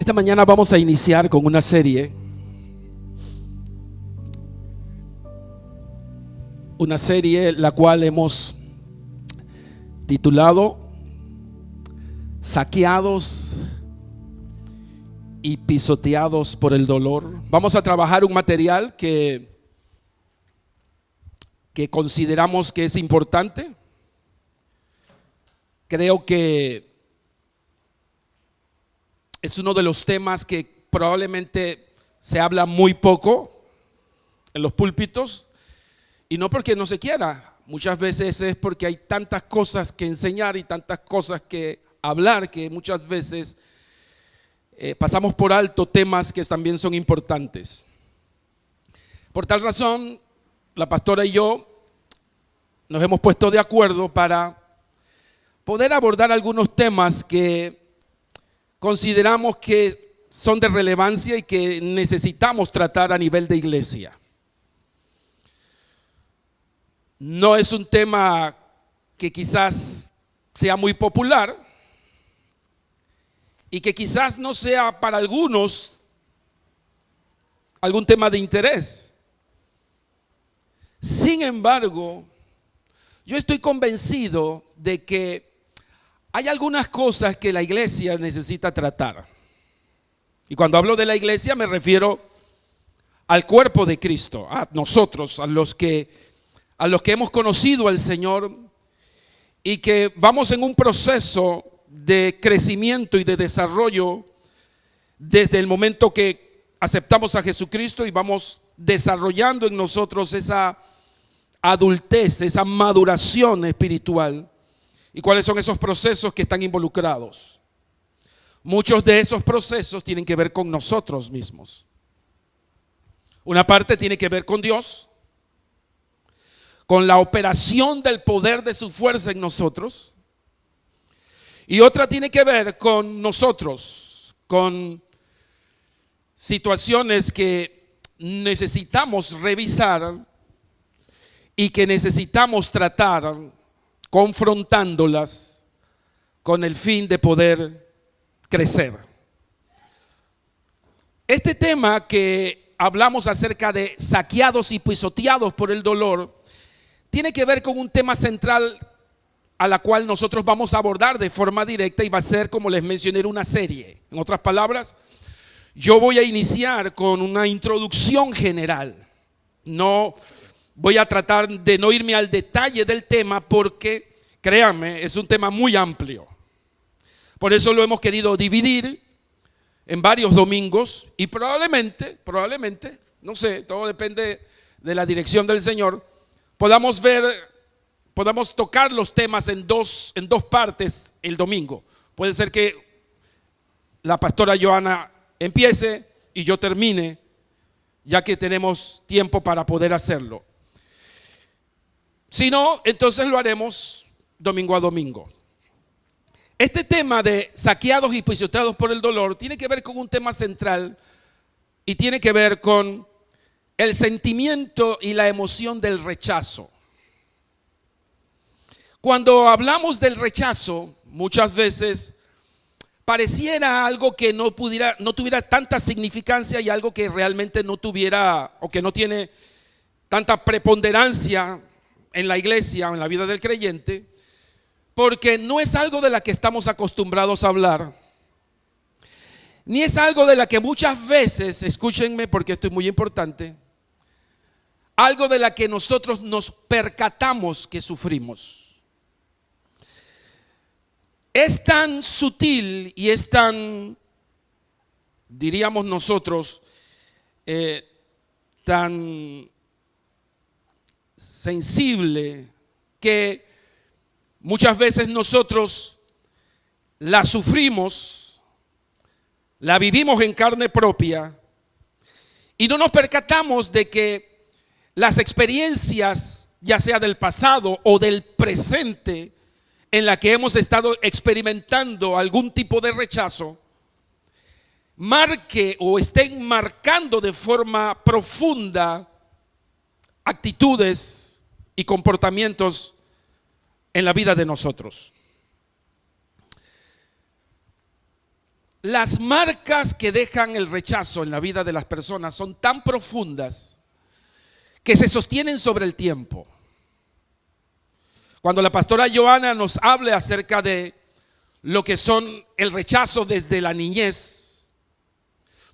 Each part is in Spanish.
Esta mañana vamos a iniciar con una serie la cual hemos titulado Saqueados y pisoteados por el dolor. Vamos a trabajar un material que consideramos que es importante. Creo que es uno de los temas que probablemente se habla muy poco en los púlpitos, y no porque no se quiera, muchas veces es porque hay tantas cosas que enseñar y tantas cosas que hablar que muchas veces pasamos por alto temas que también son importantes. Por tal razón, la pastora y yo nos hemos puesto de acuerdo para poder abordar algunos temas que consideramos que son de relevancia y que necesitamos tratar a nivel de iglesia. No es un tema que quizás sea muy popular y que quizás no sea para algunos algún tema de interés. Sin embargo, yo estoy convencido de que hay algunas cosas que la iglesia necesita tratar. Y cuando hablo de la iglesia me refiero al cuerpo de Cristo, a nosotros, a los que hemos conocido al Señor y que vamos en un proceso de crecimiento y de desarrollo desde el momento que aceptamos a Jesucristo y vamos desarrollando en nosotros esa adultez, esa maduración espiritual. ¿Y cuáles son esos procesos que están involucrados? Muchos de esos procesos tienen que ver con nosotros mismos. Una parte tiene que ver con Dios, con la operación del poder de su fuerza en nosotros. Y otra tiene que ver con nosotros, con situaciones que necesitamos revisar y que necesitamos tratar, confrontándolas con el fin de poder crecer. Este tema que hablamos acerca de saqueados y pisoteados por el dolor tiene que ver con un tema central a la cual nosotros vamos a abordar de forma directa y va a ser, como les mencioné, una serie. En otras palabras, yo voy a iniciar con una introducción general. No voy a tratar de no irme al detalle del tema porque, créanme, es un tema muy amplio. Por eso lo hemos querido dividir en varios domingos y probablemente, no sé, todo depende de la dirección del Señor, podamos tocar los temas en dos partes el domingo. Puede ser que la pastora Joana empiece y yo termine, ya que tenemos tiempo para poder hacerlo. Si no, entonces lo haremos domingo a domingo. Este tema de saqueados y pisoteados por el dolor tiene que ver con un tema central y tiene que ver con el sentimiento y la emoción del rechazo. Cuando hablamos del rechazo, muchas veces pareciera algo que no tuviera tanta significancia y algo que realmente no tuviera o que no tiene tanta preponderancia en la iglesia o en la vida del creyente, porque no es algo de la que estamos acostumbrados a hablar, ni es algo de la que muchas veces, escúchenme porque esto es muy importante, algo de la que nosotros nos percatamos que sufrimos. Es tan sutil y es tan, diríamos nosotros, tan sensible que muchas veces nosotros la sufrimos, la vivimos en carne propia y no nos percatamos de que las experiencias, ya sea del pasado o del presente, en la que hemos estado experimentando algún tipo de rechazo, marque o estén marcando de forma profunda actitudes y comportamientos en la vida de nosotros. las marcas que dejan el rechazo en la vida de las personas son tan profundas que se sostienen sobre el tiempo. Cuando la pastora Joana nos hable acerca de lo que son el rechazo desde la niñez,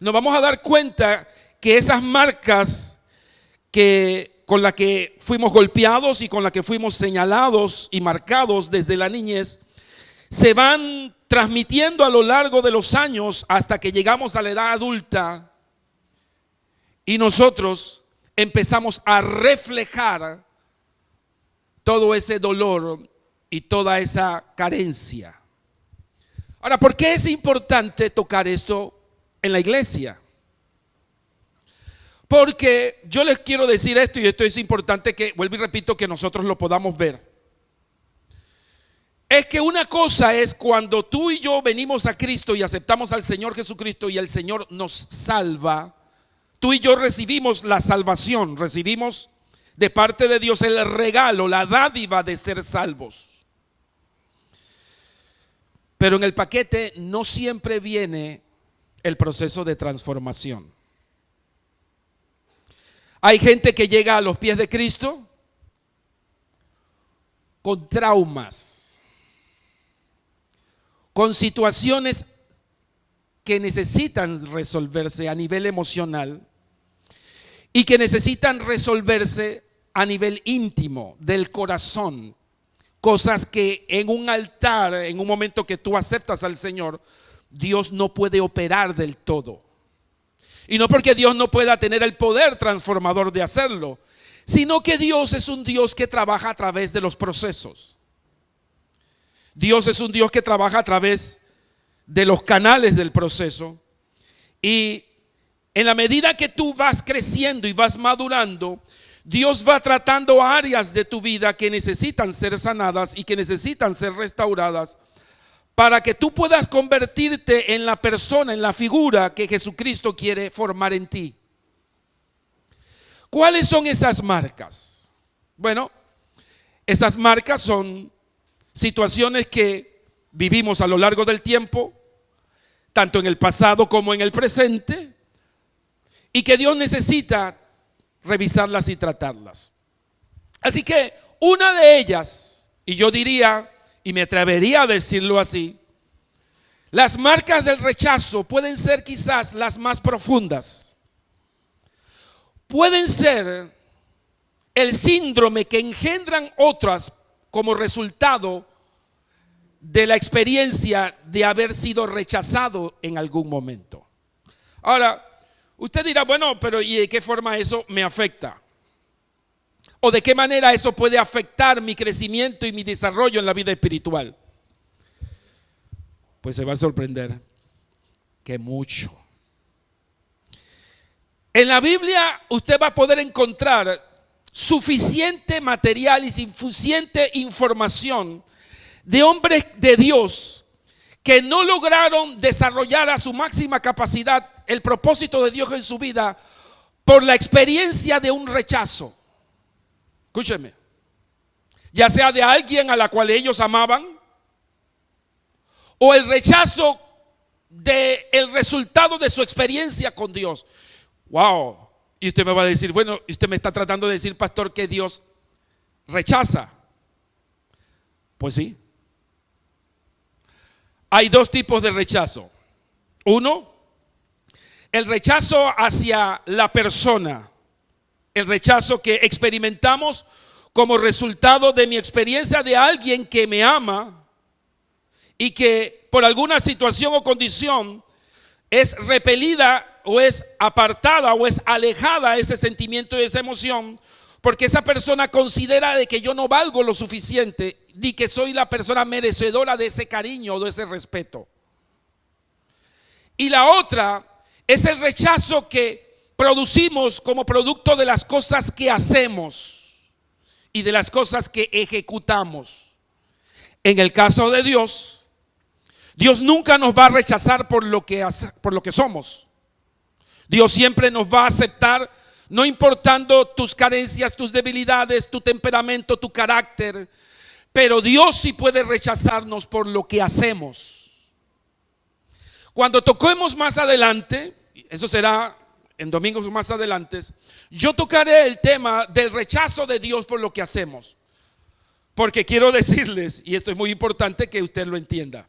nos vamos a dar cuenta que esas marcas con las que fuimos golpeados y con las que fuimos señalados y marcados desde la niñez, se van transmitiendo a lo largo de los años hasta que llegamos a la edad adulta y nosotros empezamos a reflejar todo ese dolor y toda esa carencia. Ahora, ¿por qué es importante tocar esto en la iglesia? Porque yo les quiero decir esto, y esto es importante que, vuelvo y repito, que nosotros lo podamos ver. Es que una cosa es cuando tú y yo venimos a Cristo y aceptamos al Señor Jesucristo y el Señor nos salva. Tú y yo recibimos la salvación, recibimos de parte de Dios el regalo, la dádiva de ser salvos. Pero en el paquete no siempre viene el proceso de transformación. Hay gente que llega a los pies de Cristo con traumas, con situaciones que necesitan resolverse a nivel emocional y que necesitan resolverse a nivel íntimo, del corazón. Cosas que en un altar, en un momento que tú aceptas al Señor, Dios no puede operar del todo. Y no porque Dios no pueda tener el poder transformador de hacerlo, sino que Dios es un Dios que trabaja a través de los procesos. Dios es un Dios que trabaja a través de los canales del proceso. Y en la medida que tú vas creciendo y vas madurando, Dios va tratando áreas de tu vida que necesitan ser sanadas y que necesitan ser restauradas para que tú puedas convertirte en la persona, en la figura que Jesucristo quiere formar en ti. ¿Cuáles son esas marcas? Bueno, esas marcas son situaciones que vivimos a lo largo del tiempo, tanto en el pasado como en el presente, y que Dios necesita revisarlas y tratarlas. Así que una de ellas, y yo diría, y me atrevería a decirlo así, las marcas del rechazo pueden ser quizás las más profundas. Pueden ser el síndrome que engendran otras como resultado de la experiencia de haber sido rechazado en algún momento. Ahora, usted dirá, bueno, pero ¿y de qué forma eso me afecta? ¿O de qué manera eso puede afectar mi crecimiento y mi desarrollo en la vida espiritual? Pues se va a sorprender que mucho. En la Biblia usted va a poder encontrar suficiente material y suficiente información de hombres de Dios que no lograron desarrollar a su máxima capacidad el propósito de Dios en su vida por la experiencia de un rechazo. Escúcheme, ya sea de alguien a la cual ellos amaban o el rechazo del resultado de su experiencia con Dios. Wow. Y usted me va a decir, bueno, usted me está tratando de decir, pastor, que Dios rechaza. Pues sí. Hay dos tipos de rechazo. Uno, el rechazo hacia la persona. El rechazo que experimentamos como resultado de mi experiencia de alguien que me ama y que por alguna situación o condición es repelida o es apartada o es alejada ese sentimiento y esa emoción porque esa persona considera de que yo no valgo lo suficiente ni que soy la persona merecedora de ese cariño o de ese respeto. Y la otra es el rechazo que producimos como producto de las cosas que hacemos y de las cosas que ejecutamos. En el caso de Dios, Dios nunca nos va a rechazar por lo que somos. Dios siempre nos va a aceptar, no importando tus carencias, tus debilidades, tu temperamento, tu carácter. Pero Dios sí puede rechazarnos por lo que hacemos. Cuando toquemos más adelante, eso será en domingos más adelante, yo tocaré el tema del rechazo de Dios por lo que hacemos. Porque quiero decirles, y esto es muy importante que usted lo entienda,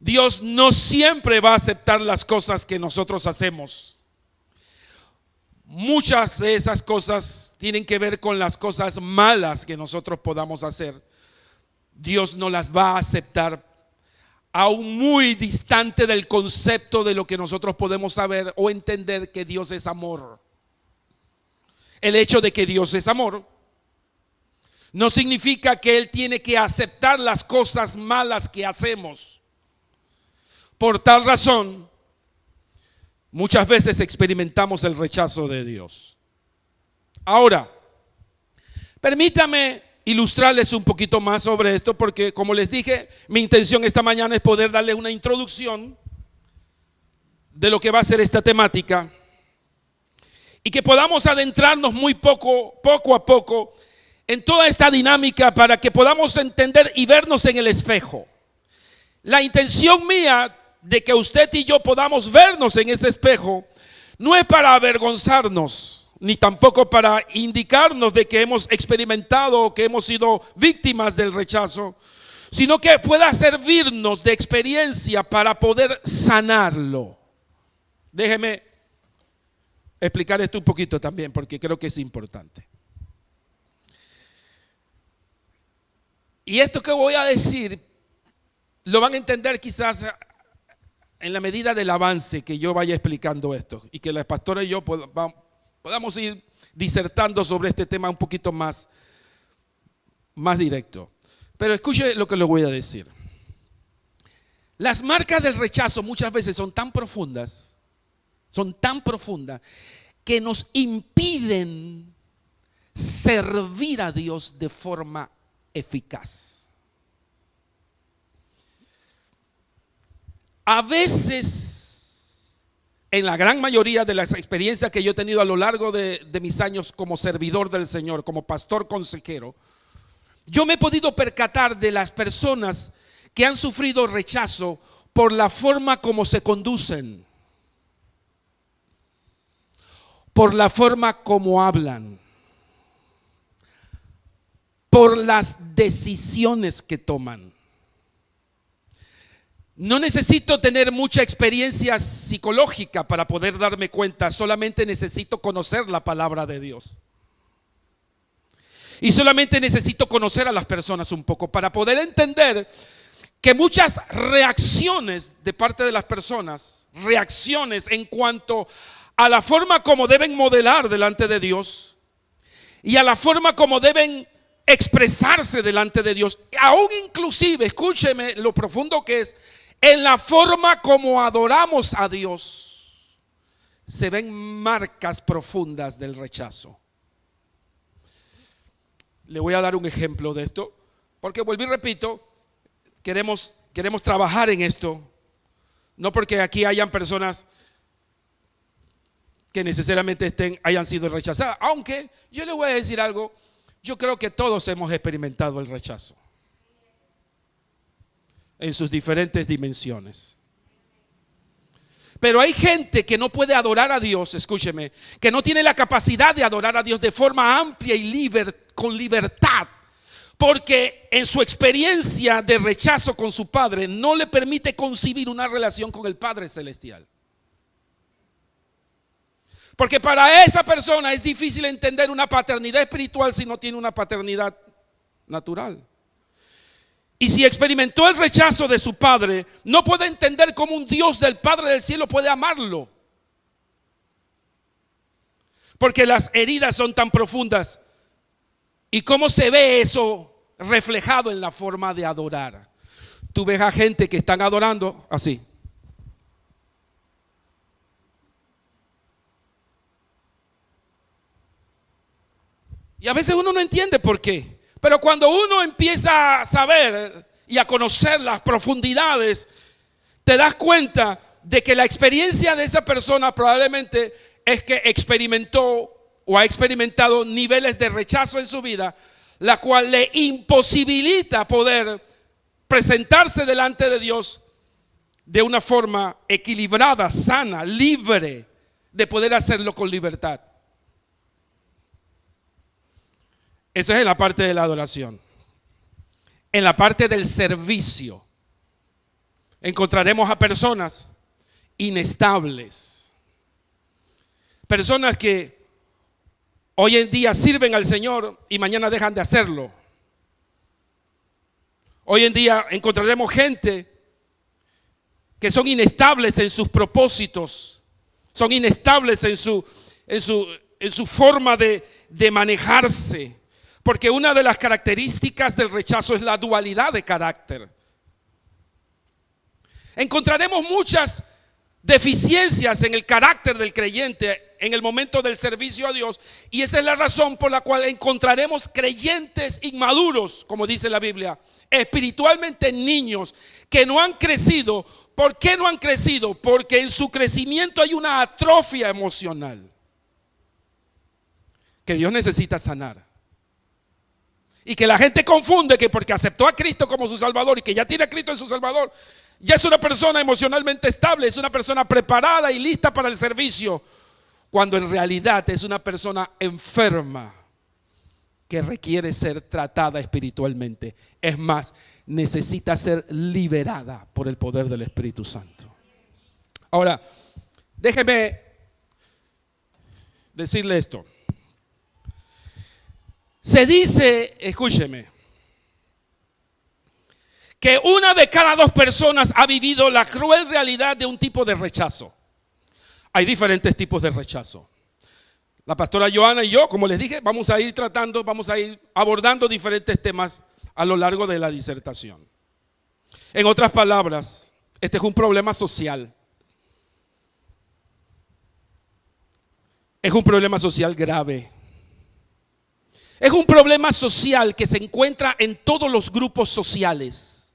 Dios no siempre va a aceptar las cosas que nosotros hacemos. Muchas de esas cosas tienen que ver con las cosas malas que nosotros podamos hacer. Dios no las va a aceptar, aún muy distante del concepto de lo que nosotros podemos saber o entender que Dios es amor. El hecho de que Dios es amor no significa que Él tiene que aceptar las cosas malas que hacemos. Por tal razón, muchas veces experimentamos el rechazo de Dios. Ahora, permítame ilustrarles un poquito más sobre esto, porque como les dije, mi intención esta mañana es poder darles una introducción de lo que va a ser esta temática y que podamos adentrarnos muy poco a poco en toda esta dinámica para que podamos entender y vernos en el espejo. La intención mía de que usted y yo podamos vernos en ese espejo no es para avergonzarnos, ni tampoco para indicarnos de que hemos experimentado o que hemos sido víctimas del rechazo, sino que pueda servirnos de experiencia para poder sanarlo. Déjeme explicar esto un poquito también, porque creo que es importante. Y esto que voy a decir lo van a entender quizás en la medida del avance que yo vaya explicando esto y que la pastora y yo podamos ir disertando sobre este tema un poquito más directo. Pero escuche lo que le voy a decir. Las marcas del rechazo muchas veces son tan profundas que nos impiden servir a Dios de forma eficaz. A veces, en la gran mayoría de las experiencias que yo he tenido a lo largo de mis años como servidor del Señor, como pastor consejero, yo me he podido percatar de las personas que han sufrido rechazo por la forma como se conducen, por la forma como hablan, por las decisiones que toman. No necesito tener mucha experiencia psicológica para poder darme cuenta, solamente necesito conocer la palabra de Dios. Y solamente necesito conocer a las personas un poco para poder entender que muchas reacciones de parte de las personas, reacciones en cuanto a la forma como deben modelar delante de Dios y a la forma como deben expresarse delante de Dios, aún inclusive, escúcheme lo profundo que es, en la forma como adoramos a Dios, se ven marcas profundas del rechazo. Le voy a dar un ejemplo de esto, porque vuelvo y repito, queremos trabajar en esto, no porque aquí hayan personas que necesariamente hayan sido rechazadas, aunque yo le voy a decir algo, yo creo que todos hemos experimentado el rechazo en sus diferentes dimensiones. Pero hay gente que no puede adorar a Dios, escúcheme, que no tiene la capacidad de adorar a Dios de forma amplia y con libertad, porque en su experiencia de rechazo con su padre no le permite concebir una relación con el Padre Celestial. Porque para esa persona es difícil entender una paternidad espiritual si no tiene una paternidad natural. Y si experimentó el rechazo de su padre, no puede entender cómo un Dios del Padre del cielo puede amarlo. Porque las heridas son tan profundas. ¿Y cómo se ve eso reflejado en la forma de adorar? Tú ves a gente que están adorando así. Y a veces uno no entiende por qué. Pero cuando uno empieza a saber y a conocer las profundidades, te das cuenta de que la experiencia de esa persona probablemente es que experimentó o ha experimentado niveles de rechazo en su vida, la cual le imposibilita poder presentarse delante de Dios de una forma equilibrada, sana, libre, de poder hacerlo con libertad. Eso es en la parte de la adoración. En la parte del servicio, encontraremos a personas inestables. Personas que hoy en día sirven al Señor y mañana dejan de hacerlo. Hoy en día encontraremos gente que son inestables en sus propósitos, son inestables en su forma de manejarse. Porque una de las características del rechazo es la dualidad de carácter. Encontraremos muchas deficiencias en el carácter del creyente en el momento del servicio a Dios, y esa es la razón por la cual encontraremos creyentes inmaduros, como dice la Biblia, espiritualmente niños que no han crecido. ¿Por qué no han crecido? Porque en su crecimiento hay una atrofia emocional que Dios necesita sanar. Y que la gente confunde que porque aceptó a Cristo como su Salvador y que ya tiene a Cristo en su Salvador, ya es una persona emocionalmente estable, es una persona preparada y lista para el servicio, cuando en realidad es una persona enferma que requiere ser tratada espiritualmente. Es más, necesita ser liberada por el poder del Espíritu Santo. Ahora, déjeme decirle esto. Se dice, escúcheme, que una de cada dos personas ha vivido la cruel realidad de un tipo de rechazo. Hay diferentes tipos de rechazo. La pastora Joana y yo, como les dije, vamos a ir abordando diferentes temas a lo largo de la disertación. En otras palabras, este es un problema social. Es un problema social grave. Es un problema social que se encuentra en todos los grupos sociales.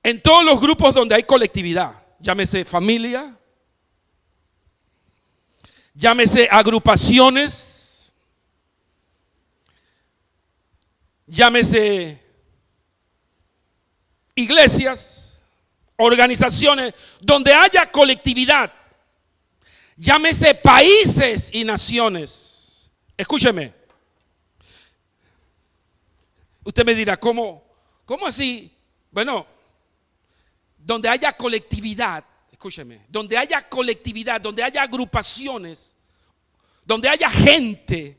En todos los grupos donde hay colectividad, llámese familia, llámese agrupaciones, llámese iglesias, organizaciones, donde haya colectividad. Llámese países y naciones. Escúcheme. Usted me dirá, ¿cómo así? Bueno, donde haya colectividad, escúcheme, donde haya colectividad, donde haya agrupaciones, donde haya gente,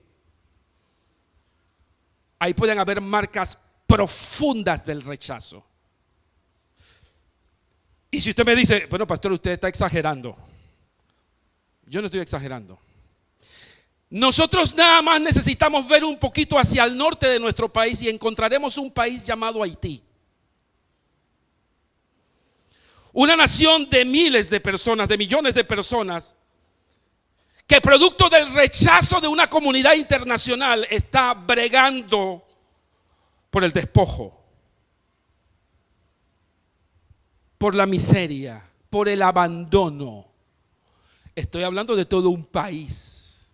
ahí pueden haber marcas profundas del rechazo. Y si usted me dice, bueno, pastor, usted está exagerando. Yo no estoy exagerando. Nosotros nada más necesitamos ver un poquito hacia el norte de nuestro país y encontraremos un país llamado Haití. Una nación de miles de personas, de millones de personas, que producto del rechazo de una comunidad internacional está bregando por el despojo, por la miseria, por el abandono. Estoy hablando de todo un país,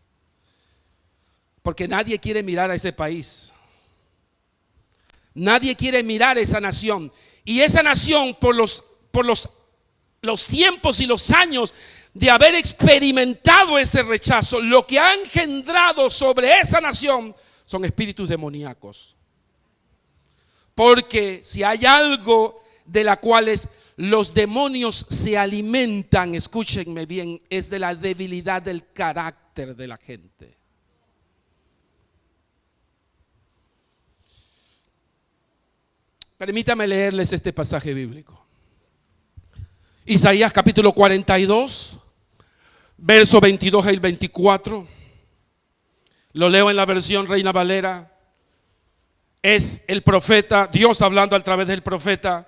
porque nadie quiere mirar a ese país. Nadie quiere mirar a esa nación. Y esa nación, por los tiempos y los años de haber experimentado ese rechazo, lo que ha engendrado sobre esa nación son espíritus demoníacos. Porque si hay algo de la cual los demonios se alimentan, escúchenme bien, es de la debilidad del carácter de la gente. Permítame leerles este pasaje bíblico. Isaías capítulo 42, verso 22 al 24. Lo leo en la versión Reina Valera. Es el profeta, Dios hablando a través del profeta,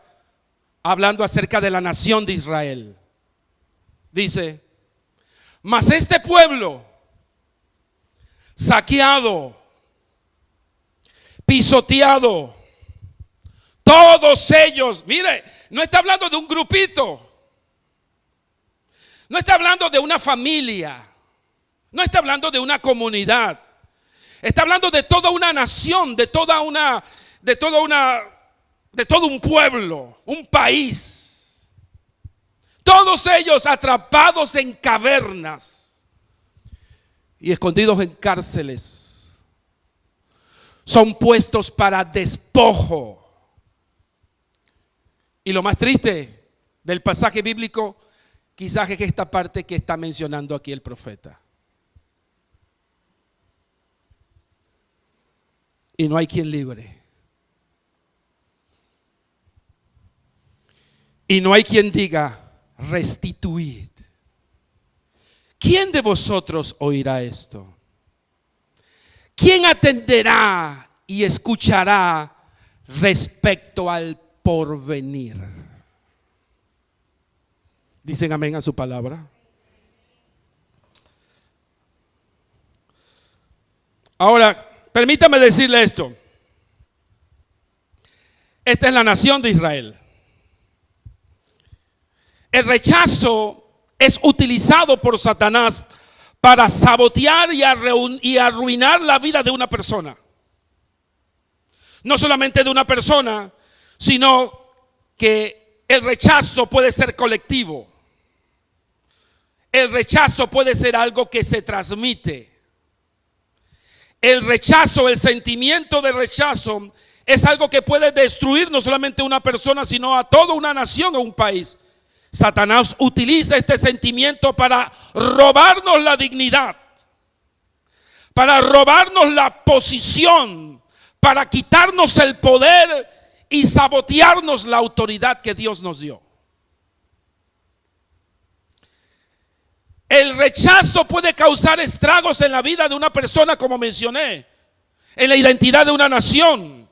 hablando acerca de la nación de Israel. Dice: mas este pueblo saqueado, pisoteado, todos ellos, mire, no está hablando de un grupito, no está hablando de una familia, no está hablando de una comunidad, está hablando de toda una nación, de de todo un pueblo, un país. Todos ellos atrapados en cavernas y escondidos en cárceles. Son puestos para despojo. Y lo más triste del pasaje bíblico quizás es esta parte que está mencionando aquí el profeta. Y no hay quien libre. Y no hay quien diga, restituid. ¿Quién de vosotros oirá esto? ¿Quién atenderá y escuchará respecto al porvenir? ¿Dicen amén a su palabra? Ahora, permítame decirle esto. Esta es la nación de Israel. El rechazo es utilizado por Satanás para sabotear y arruinar la vida de una persona. No solamente de una persona, sino que el rechazo puede ser colectivo. El rechazo puede ser algo que se transmite. El rechazo, el sentimiento de rechazo es algo que puede destruir no solamente a una persona, sino a toda una nación o un país. Satanás utiliza este sentimiento para robarnos la dignidad, para robarnos la posición, para quitarnos el poder y sabotearnos la autoridad que Dios nos dio. El rechazo puede causar estragos en la vida de una persona, como mencioné, en la identidad de una nación.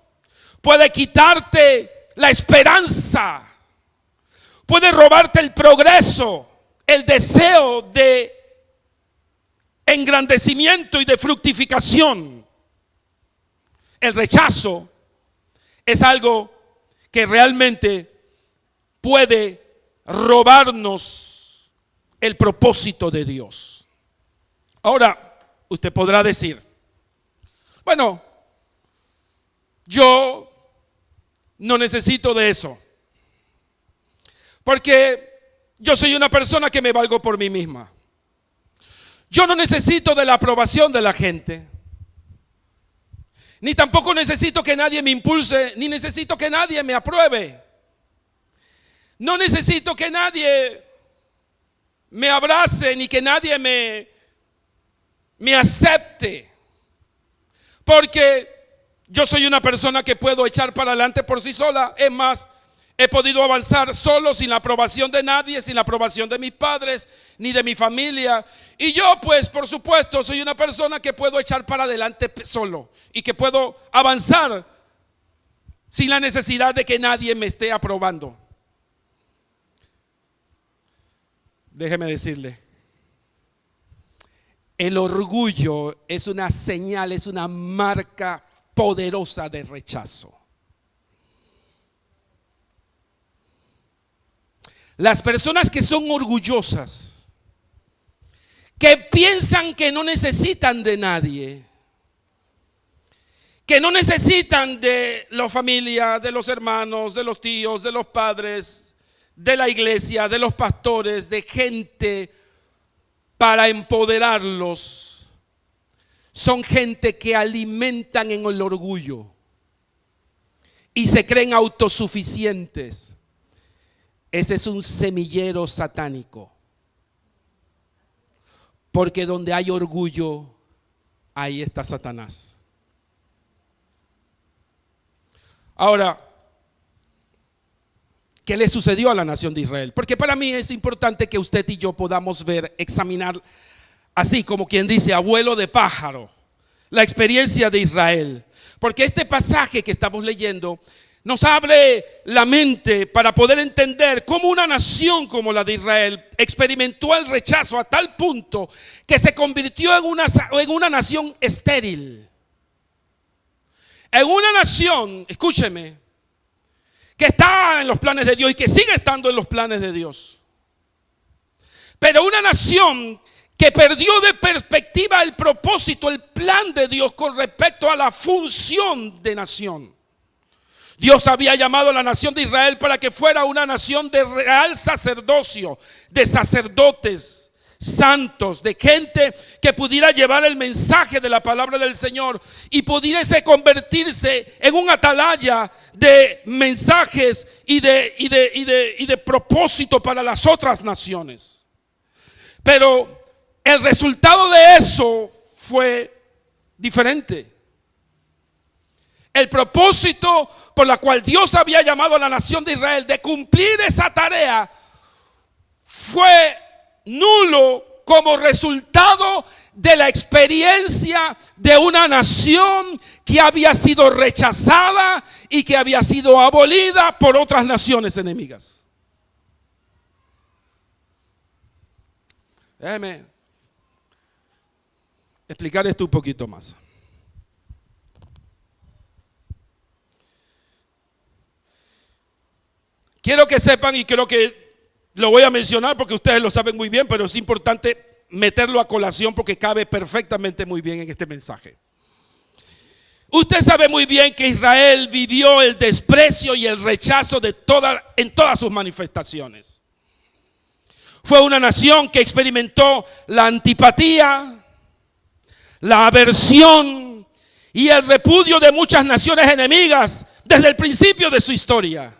Puede quitarte la esperanza. Puede robarte el progreso, el deseo de engrandecimiento y de fructificación. El rechazo es algo que realmente puede robarnos el propósito de Dios. Ahora, usted podrá decir, bueno, yo no necesito de eso. Porque yo soy una persona que me valgo por mí misma. Yo no necesito de la aprobación de la gente. Ni tampoco necesito que nadie me impulse, ni necesito que nadie me apruebe. No necesito que nadie me abrace, ni que nadie me acepte. Porque yo soy una persona que puedo echar para adelante por sí sola. Es más, he podido avanzar solo, sin la aprobación de nadie, sin la aprobación de mis padres, ni de mi familia. Y yo, pues, por supuesto, soy una persona que puedo echar para adelante solo y que puedo avanzar sin la necesidad de que nadie me esté aprobando. Déjeme decirle, el orgullo es una señal, es una marca poderosa de rechazo. Las personas que son orgullosas, que piensan que no necesitan de nadie, que no necesitan de la familia, de los hermanos, de los tíos, de los padres, de la iglesia, de los pastores, de gente para empoderarlos, son gente que alimentan en el orgullo y se creen autosuficientes. Ese es un semillero satánico. Porque donde hay orgullo, ahí está Satanás. Ahora, ¿qué le sucedió a la nación de Israel? Porque para mí es importante que usted y yo podamos ver, examinar, así como quien dice, abuelo de pájaro, la experiencia de Israel. Porque este pasaje que estamos leyendo nos abre la mente para poder entender cómo una nación como la de Israel experimentó el rechazo a tal punto que se convirtió en una nación estéril. En una nación, escúcheme, que está en los planes de Dios y que sigue estando en los planes de Dios. Pero una nación que perdió de perspectiva el propósito, el plan de Dios con respecto a la función de nación. Dios había llamado a la nación de Israel para que fuera una nación de real sacerdocio, de sacerdotes santos, de gente que pudiera llevar el mensaje de la palabra del Señor y pudiese convertirse en un atalaya de mensajes y de propósito para las otras naciones. Pero el resultado de eso fue diferente. El propósito por la cual Dios había llamado a la nación de Israel de cumplir esa tarea fue nulo como resultado de la experiencia de una nación que había sido rechazada y que había sido abolida por otras naciones enemigas. Déjeme explicar esto un poquito más. Quiero que sepan, y creo que lo voy a mencionar porque ustedes lo saben muy bien, pero es importante meterlo a colación porque cabe perfectamente muy bien en este mensaje. Usted sabe muy bien que Israel vivió el desprecio y el rechazo en todas sus manifestaciones. Fue una nación que experimentó la antipatía, la aversión y el repudio de muchas naciones enemigas desde el principio de su historia.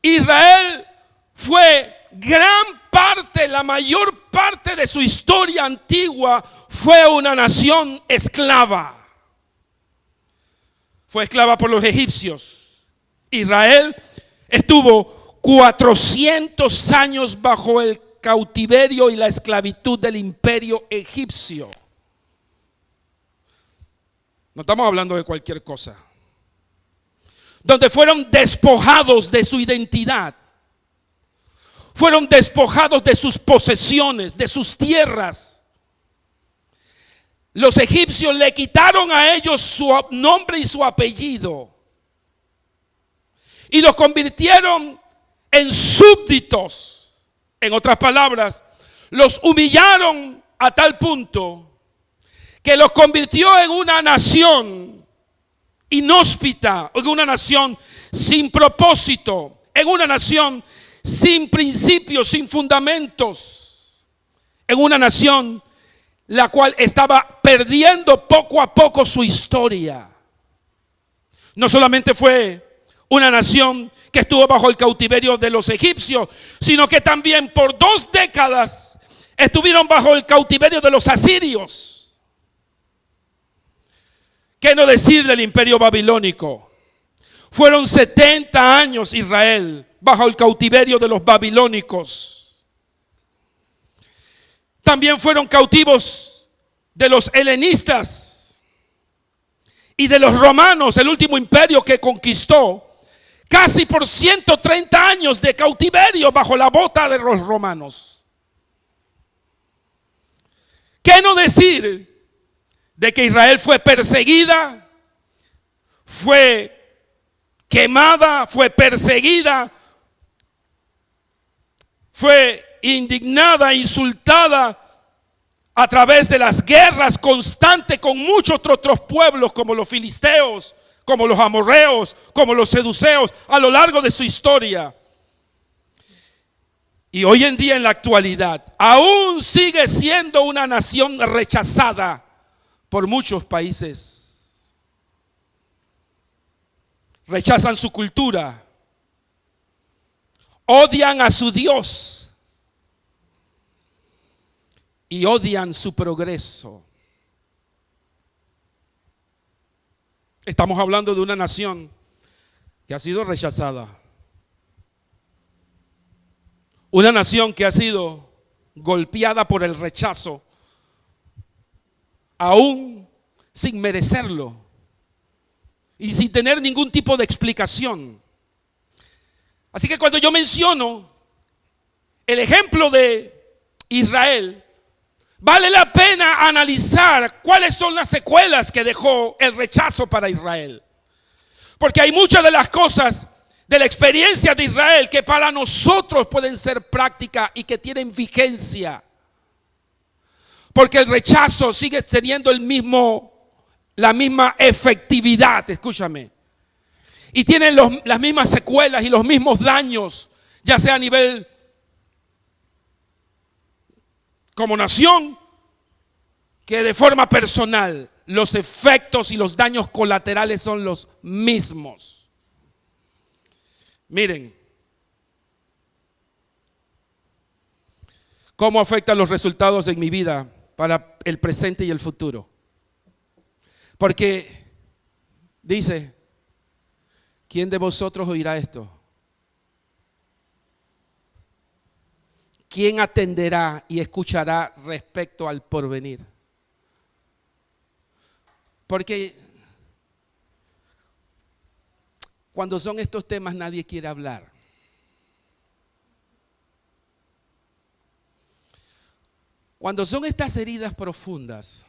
Israel fue gran parte, la mayor parte de su historia antigua fue una nación esclava. Fue esclava por los egipcios. Israel estuvo 400 años bajo el cautiverio y la esclavitud del imperio egipcio. No estamos hablando de cualquier cosa. Donde fueron despojados de su identidad, fueron despojados de sus posesiones, de sus tierras. Los egipcios le quitaron a ellos su nombre y su apellido y los convirtieron en súbditos. En otras palabras, los humillaron a tal punto que los convirtió en una nación inhóspita, en una nación sin propósito, en una nación sin principios, sin fundamentos, en una nación la cual estaba perdiendo poco a poco su historia. No solamente fue una nación que estuvo bajo el cautiverio de los egipcios, sino que también por 2 décadas estuvieron bajo el cautiverio de los asirios. ¿Qué no decir del imperio babilónico? Fueron 70 años Israel bajo el cautiverio de los babilónicos. También fueron cautivos de los helenistas y de los romanos, el último imperio que conquistó, casi por 130 años de cautiverio bajo la bota de los romanos. ¿Qué no decir de que Israel fue perseguida, fue quemada, fue perseguida, fue indignada, insultada a través de las guerras constantes con muchos otros pueblos como los filisteos, como los amorreos, como los seduceos a lo largo de su historia? Y hoy en día, en la actualidad, aún sigue siendo una nación rechazada por muchos países. Rechazan su cultura, odian a su Dios y odian su progreso. Estamos hablando de una nación que ha sido rechazada. Una nación que ha sido golpeada por el rechazo, aún sin merecerlo y sin tener ningún tipo de explicación. Así que cuando yo menciono el ejemplo de Israel, vale la pena analizar cuáles son las secuelas que dejó el rechazo para Israel. Porque hay muchas de las cosas de la experiencia de Israel que para nosotros pueden ser prácticas y que tienen vigencia. Porque el rechazo sigue teniendo el mismo la misma efectividad, escúchame. Y tienen las mismas secuelas y los mismos daños, ya sea a nivel como nación, que de forma personal. Los efectos y los daños colaterales son los mismos. Miren, ¿cómo afectan los resultados en mi vida para el presente y el futuro? Porque dice, ¿quién de vosotros oirá esto? ¿Quién atenderá y escuchará respecto al porvenir? Porque cuando son estos temas nadie quiere hablar. Cuando son estas heridas profundas,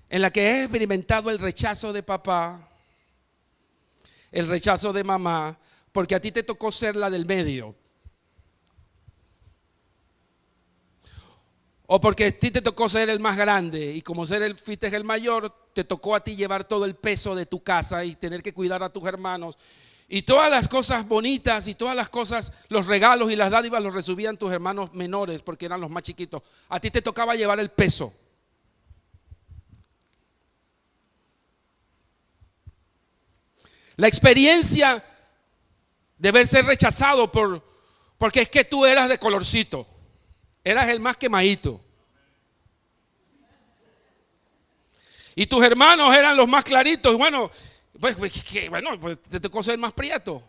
en las que he experimentado el rechazo de papá, el rechazo de mamá, porque a ti te tocó ser la del medio. O porque a ti te tocó ser el más grande y como fuiste el mayor, te tocó a ti llevar todo el peso de tu casa y tener que cuidar a tus hermanos. Y todas las cosas bonitas y todas las cosas, los regalos y las dádivas los recibían tus hermanos menores porque eran los más chiquitos. A ti te tocaba llevar el peso. La experiencia de ver ser rechazado porque es que tú eras de colorcito. Eras el más quemadito. Y tus hermanos eran los más claritos. Bueno, pues te tocó ser más prieto.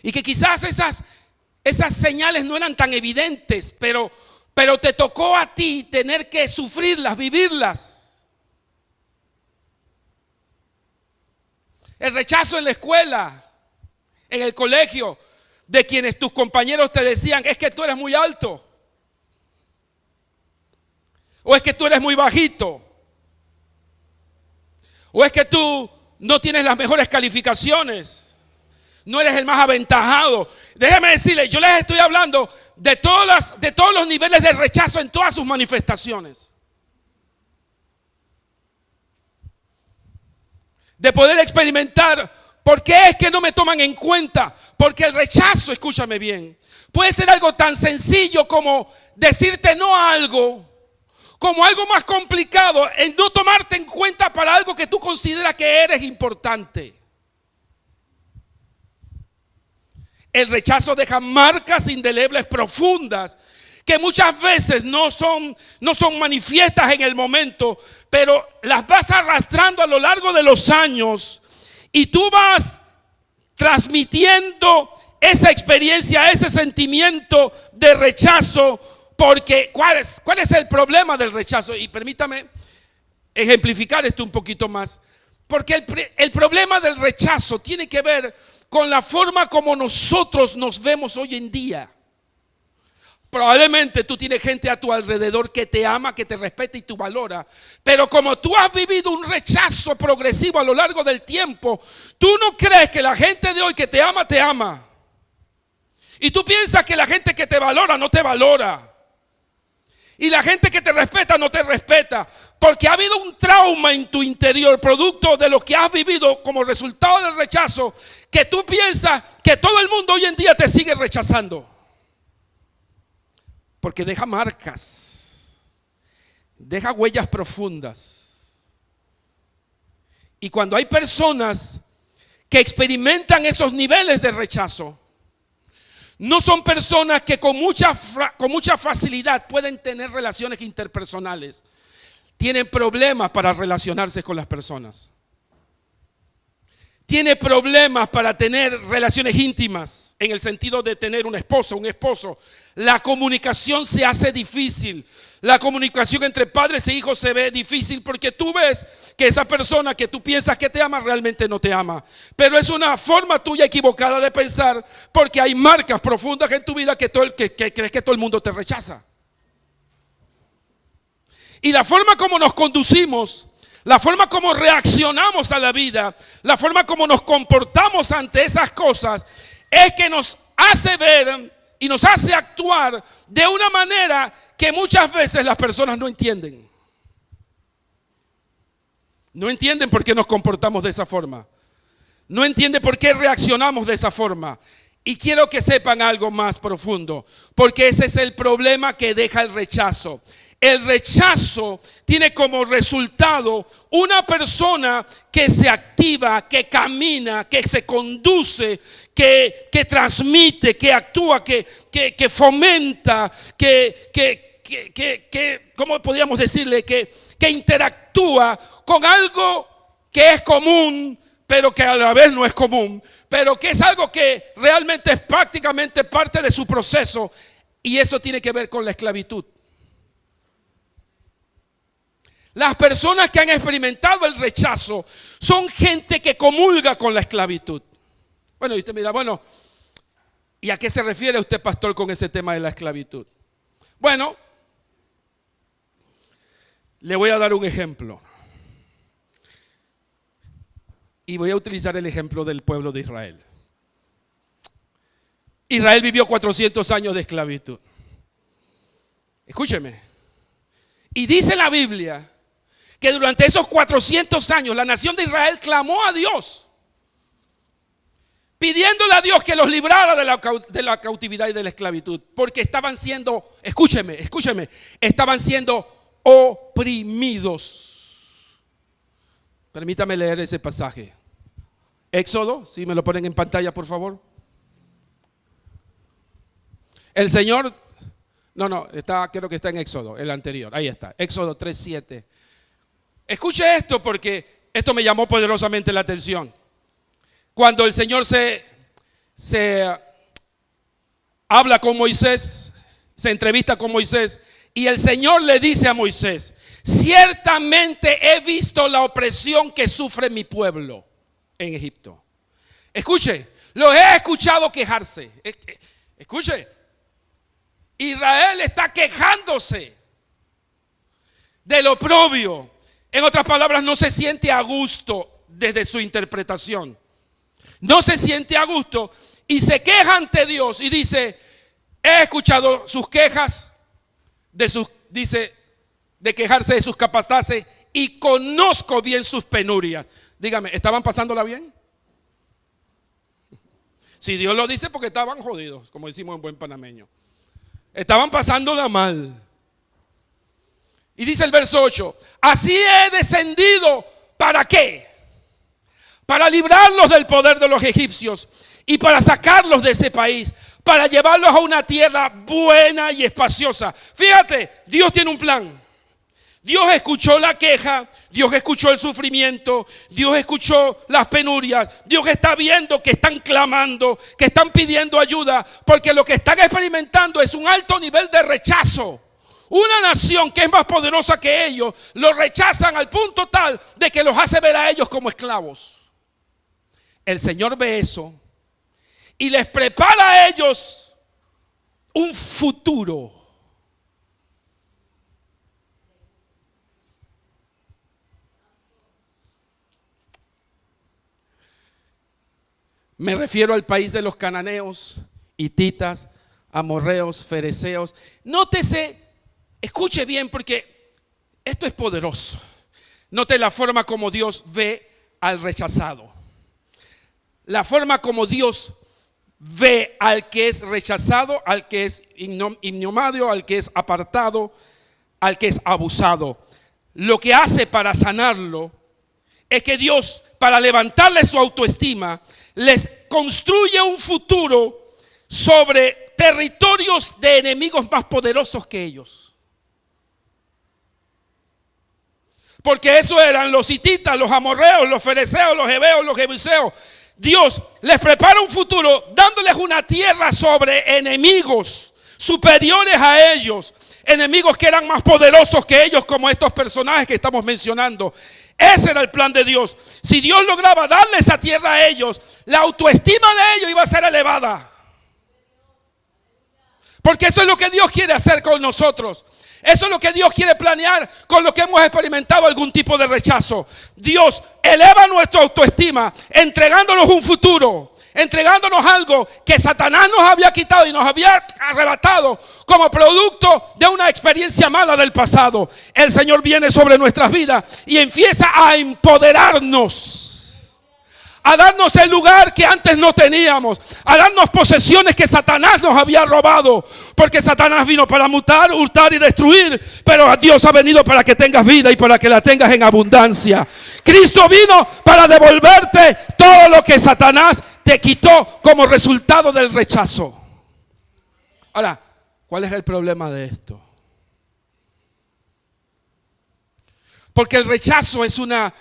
Y que quizás esas señales no eran tan evidentes, pero te tocó a ti tener que sufrirlas, vivirlas. El rechazo en la escuela, en el colegio, de quienes tus compañeros te decían, es que tú eres muy alto. O es que tú eres muy bajito. O es que tú no tienes las mejores calificaciones. No eres el más aventajado. Déjeme decirle, yo les estoy hablando de todos los niveles de rechazo en todas sus manifestaciones. De poder experimentar. ¿Por qué es que no me toman en cuenta? Porque el rechazo, escúchame bien, puede ser algo tan sencillo como decirte no a algo, como algo más complicado en no tomarte en cuenta para algo que tú consideras que eres importante. El rechazo deja marcas indelebles profundas que muchas veces no son manifiestas en el momento, pero las vas arrastrando a lo largo de los años. Y tú vas transmitiendo esa experiencia, ese sentimiento de rechazo, porque ¿cuál es el problema del rechazo? Y permítame ejemplificar esto un poquito más. Porque el problema del rechazo tiene que ver con la forma como nosotros nos vemos hoy en día. Probablemente tú tienes gente a tu alrededor que te ama, que te respeta y te valora. Pero como tú has vivido un rechazo progresivo a lo largo del tiempo, tú no crees que la gente de hoy que te ama, te ama. Y tú piensas que la gente que te valora, no te valora. Y la gente que te respeta, no te respeta. Porque ha habido un trauma en tu interior, producto de lo que has vivido como resultado del rechazo, que tú piensas que todo el mundo hoy en día te sigue rechazando. Porque deja marcas, deja huellas profundas. Y cuando hay personas que experimentan esos niveles de rechazo, no son personas que con mucha facilidad pueden tener relaciones interpersonales. Tienen problemas para relacionarse con las personas. Tiene problemas para tener relaciones íntimas, en el sentido de tener una esposa, un esposo. La comunicación se hace difícil. La comunicación entre padres e hijos se ve difícil porque tú ves que esa persona que tú piensas que te ama realmente no te ama. Pero es una forma tuya equivocada de pensar, porque hay marcas profundas en tu vida que crees que todo el mundo te rechaza. Y la forma como nos conducimos, la forma como reaccionamos a la vida, la forma como nos comportamos ante esas cosas, es que nos hace ver y nos hace actuar de una manera que muchas veces las personas no entienden. No entienden por qué nos comportamos de esa forma. No entienden por qué reaccionamos de esa forma. Y quiero que sepan algo más profundo, porque ese es el problema que deja el rechazo. El rechazo tiene como resultado una persona que se activa, que camina, que se conduce, que transmite, que actúa, que fomenta, ¿cómo podríamos decirle? Que interactúa con algo que es común, pero que a la vez no es común, pero que es algo que realmente es prácticamente parte de su proceso, y eso tiene que ver con la esclavitud. Las personas que han experimentado el rechazo son gente que comulga con la esclavitud. Bueno, y usted mira, bueno, ¿y a qué se refiere usted, pastor, con ese tema de la esclavitud? Bueno, le voy a dar un ejemplo. Y voy a utilizar el ejemplo del pueblo de Israel. Israel vivió 400 años de esclavitud. Escúcheme. Y dice la Biblia que durante esos 400 años la nación de Israel clamó a Dios, pidiéndole a Dios que los librara de la cautividad y de la esclavitud, porque estaban siendo, escúcheme, estaban siendo oprimidos. Permítame leer ese pasaje. Éxodo, si me lo ponen en pantalla, por favor. El Señor, creo que está en Éxodo, el anterior, ahí está, Éxodo 3:7. Escuche esto porque esto me llamó poderosamente la atención. Cuando el Señor se habla con Moisés, se entrevista con Moisés, y el Señor le dice a Moisés: ciertamente he visto la opresión que sufre mi pueblo en Egipto. Escuche, los he escuchado quejarse. Escuche, Israel está quejándose del oprobio. En otras palabras, no se siente a gusto desde su interpretación. No se siente a gusto y se queja ante Dios y dice: he escuchado sus quejas, de quejarse de sus capataces, y conozco bien sus penurias. Dígame, ¿estaban pasándola bien? Si Dios lo dice, porque estaban jodidos, como decimos en buen panameño. Estaban pasándola mal. Y dice el verso 8: así he descendido, ¿para qué? Para librarlos del poder de los egipcios y para sacarlos de ese país, para llevarlos a una tierra buena y espaciosa. Fíjate, Dios tiene un plan. Dios escuchó la queja, Dios escuchó el sufrimiento, Dios escuchó las penurias. Dios está viendo que están clamando, que están pidiendo ayuda, porque lo que están experimentando es un alto nivel de rechazo. Una nación que es más poderosa que ellos los rechazan al punto tal de que los hace ver a ellos como esclavos. El Señor ve eso y les prepara a ellos un futuro. Me refiero al país de los cananeos, hititas, amorreos, fereceos. Nótese, escuche bien porque esto es poderoso. Note la forma como Dios ve al rechazado. La forma como Dios ve al que es rechazado, al que es ignomado, al que es apartado, al que es abusado. Lo que hace para sanarlo es que Dios, para levantarle su autoestima, les construye un futuro sobre territorios de enemigos más poderosos que ellos. Porque eso eran los hititas, los amorreos, los fereceos, los heveos, los jebuseos. Dios les prepara un futuro dándoles una tierra sobre enemigos superiores a ellos, enemigos que eran más poderosos que ellos, como estos personajes que estamos mencionando. Ese era el plan de Dios. Si Dios lograba darle esa tierra a ellos, la autoestima de ellos iba a ser elevada. Porque eso es lo que Dios quiere hacer con nosotros. Eso es lo que Dios quiere planear con lo que hemos experimentado algún tipo de rechazo. Dios eleva nuestra autoestima entregándonos un futuro, entregándonos algo que Satanás nos había quitado y nos había arrebatado como producto de una experiencia mala del pasado. El Señor viene sobre nuestras vidas y empieza a empoderarnos, a darnos el lugar que antes no teníamos, a darnos posesiones que Satanás nos había robado, porque Satanás vino para mutar, hurtar y destruir, pero Dios ha venido para que tengas vida y para que la tengas en abundancia. Cristo vino para devolverte todo lo que Satanás te quitó como resultado del rechazo. Ahora, ¿cuál es el problema de esto? Porque el rechazo es una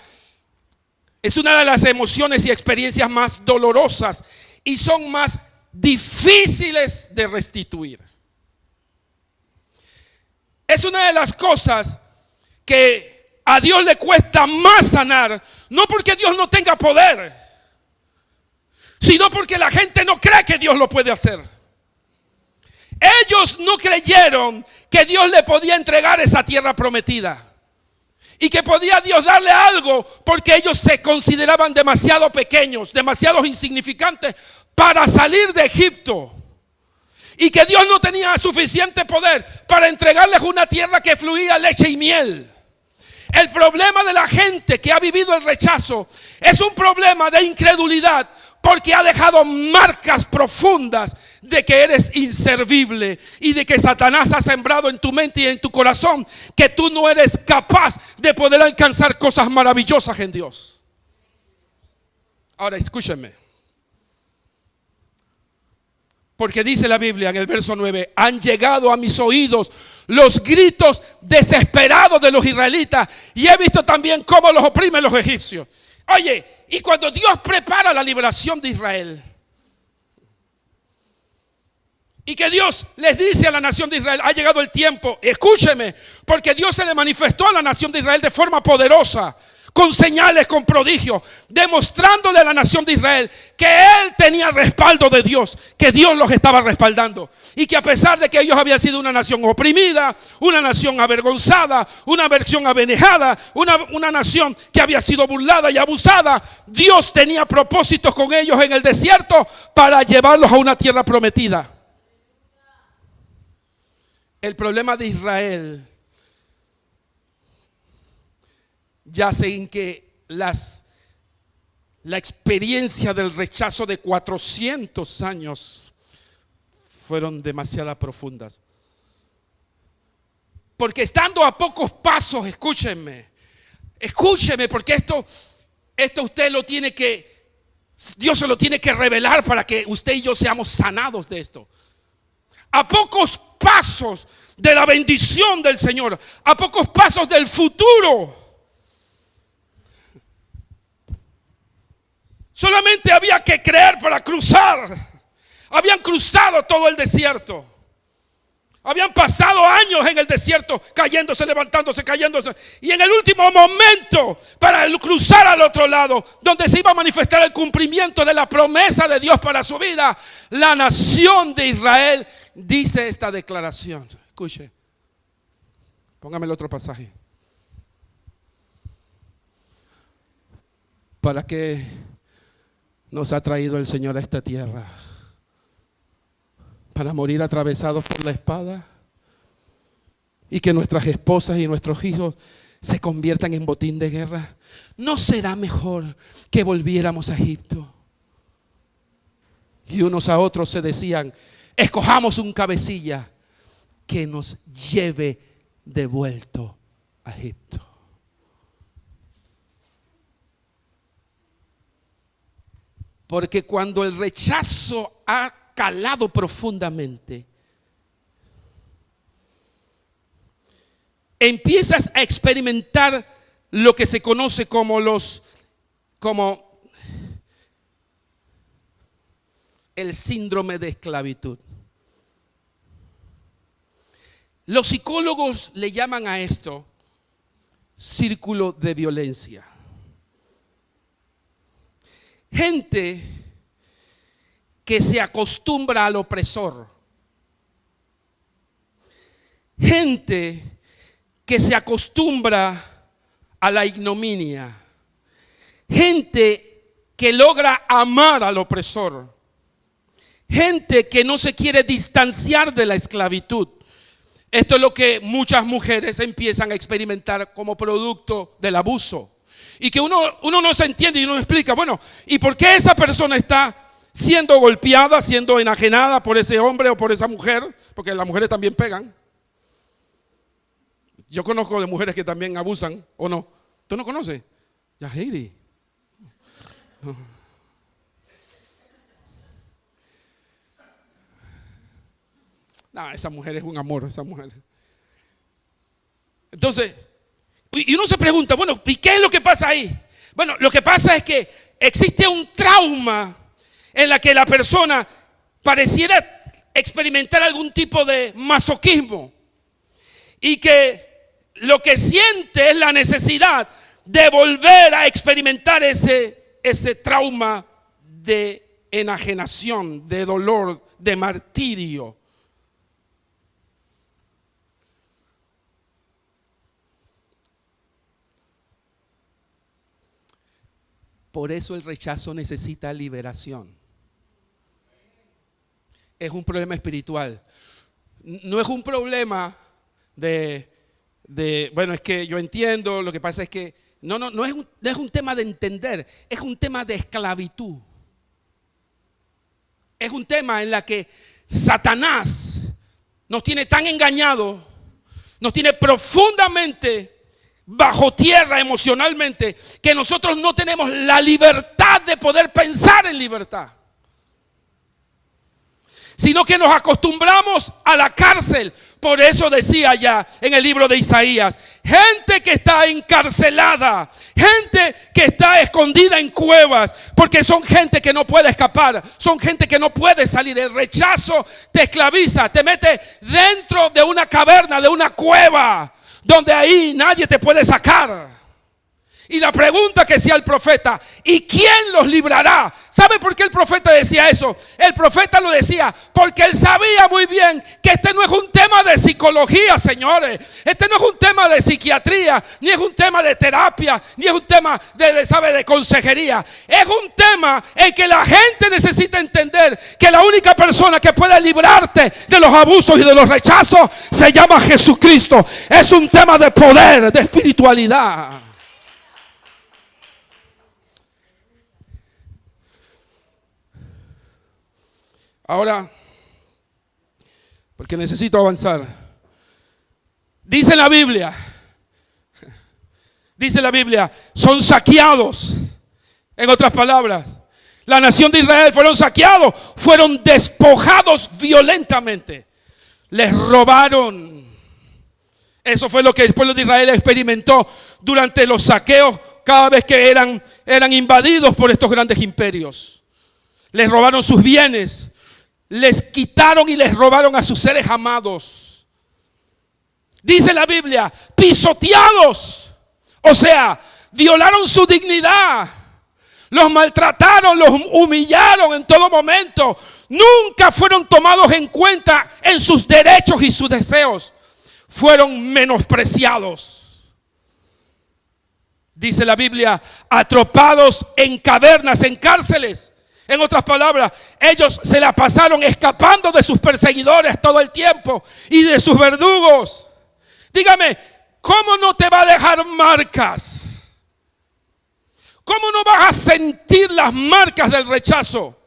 de las emociones y experiencias más dolorosas y son más difíciles de restituir. Es una de las cosas que a Dios le cuesta más sanar, no porque Dios no tenga poder, sino porque la gente no cree que Dios lo puede hacer. Ellos no creyeron que Dios le podía entregar esa tierra prometida y que podía Dios darle algo, porque ellos se consideraban demasiado pequeños, demasiado insignificantes para salir de Egipto, y que Dios no tenía suficiente poder para entregarles una tierra que fluía leche y miel. El problema de la gente que ha vivido el rechazo es un problema de incredulidad, porque ha dejado marcas profundas de que eres inservible y de que Satanás ha sembrado en tu mente y en tu corazón que tú no eres capaz de poder alcanzar cosas maravillosas en Dios. Ahora escúchenme, porque dice la Biblia en el verso 9: han llegado a mis oídos los gritos desesperados de los israelitas, y he visto también cómo los oprimen los egipcios. Oye, y cuando Dios prepara la liberación de Israel, y que Dios les dice a la nación de Israel: ha llegado el tiempo, escúcheme, porque Dios se le manifestó a la nación de Israel de forma poderosa, con señales, con prodigios, demostrándole a la nación de Israel que él tenía respaldo de Dios, que Dios los estaba respaldando, y que a pesar de que ellos habían sido una nación oprimida, una nación avergonzada, una nación avenejada, una nación que había sido burlada y abusada, Dios tenía propósitos con ellos en el desierto para llevarlos a una tierra prometida. El problema de Israel yace en que la experiencia del rechazo de 400 años fueron demasiado profundas. Porque estando a pocos pasos, escúchenme, porque esto usted lo tiene que, Dios se lo tiene que revelar para que usted y yo seamos sanados de esto. A pocos pasos de la bendición del Señor, a pocos pasos del futuro, solamente había que creer para cruzar. Habían cruzado todo el desierto. Habían pasado años en el desierto, cayéndose, levantándose, cayéndose. Y en el último momento, para cruzar al otro lado, donde se iba a manifestar el cumplimiento de la promesa de Dios para su vida, la nación de Israel dice esta declaración. Escuche, póngame el otro pasaje. ¿Para qué nos ha traído el Señor a esta tierra? ¿Para morir atravesados por la espada? ¿Y que nuestras esposas y nuestros hijos se conviertan en botín de guerra? ¿No será mejor que volviéramos a Egipto? Y unos a otros se decían: escojamos un cabecilla que nos lleve de vuelto a Egipto. Porque cuando el rechazo ha calado profundamente, empiezas a experimentar lo que se conoce como el síndrome de esclavitud. Los psicólogos le llaman a esto círculo de violencia. Gente que se acostumbra al opresor. Gente que se acostumbra a la ignominia. Gente que logra amar al opresor. Gente que no se quiere distanciar de la esclavitud. Esto es lo que muchas mujeres empiezan a experimentar como producto del abuso. Y que uno no se entiende y uno explica, bueno, ¿y por qué esa persona está siendo golpeada, siendo enajenada por ese hombre o por esa mujer? Porque las mujeres también pegan. Yo conozco de mujeres que también abusan, ¿o no? ¿Tú no conoces? Yahiri. No. No, esa mujer es un amor, esa mujer. Entonces, y uno se pregunta, bueno, ¿y qué es lo que pasa ahí? Bueno, lo que pasa es que existe un trauma en la que la persona pareciera experimentar algún tipo de masoquismo y que lo que siente es la necesidad de volver a experimentar ese trauma de enajenación, de dolor, de martirio. Por eso el rechazo necesita liberación. Es un problema espiritual. No es un problema bueno, es que yo entiendo, lo que pasa es que, no es un tema de entender, es un tema de esclavitud. Es un tema en la que Satanás nos tiene tan engañados, nos tiene profundamente bajo tierra emocionalmente, que nosotros no tenemos la libertad de poder pensar en libertad, sino que nos acostumbramos a la cárcel. Por eso decía ya en el libro de Isaías, gente que está encarcelada, gente que está escondida en cuevas, porque son gente que no puede escapar, son gente que no puede salir. El rechazo te esclaviza, te mete dentro de una caverna, de una cueva, donde ahí nadie te puede sacar. Y la pregunta que hacía el profeta, ¿y quién los librará? ¿Sabe por qué el profeta decía eso? El profeta lo decía porque él sabía muy bien que este no es un tema de psicología, señores. Este no es un tema de psiquiatría, ni es un tema de terapia, ni es un tema de consejería. Es un tema en que la gente necesita entender que la única persona que puede librarte de los abusos y de los rechazos se llama Jesucristo. Es un tema de poder, de espiritualidad. Ahora, porque necesito avanzar. Dice la Biblia, son saqueados. En otras palabras, la nación de Israel fueron saqueados, fueron despojados violentamente. Les robaron. Eso fue lo que el pueblo de Israel experimentó durante los saqueos, cada vez que eran invadidos por estos grandes imperios. Les robaron sus bienes. Les quitaron y les robaron a sus seres amados. Dice la Biblia, pisoteados. O sea, violaron su dignidad. Los maltrataron, los humillaron en todo momento. Nunca fueron tomados en cuenta en sus derechos y sus deseos. Fueron menospreciados. Dice la Biblia, atropados en cavernas, en cárceles. En otras palabras, ellos se la pasaron escapando de sus perseguidores todo el tiempo y de sus verdugos. Dígame, ¿cómo no te va a dejar marcas? ¿Cómo no vas a sentir las marcas del rechazo?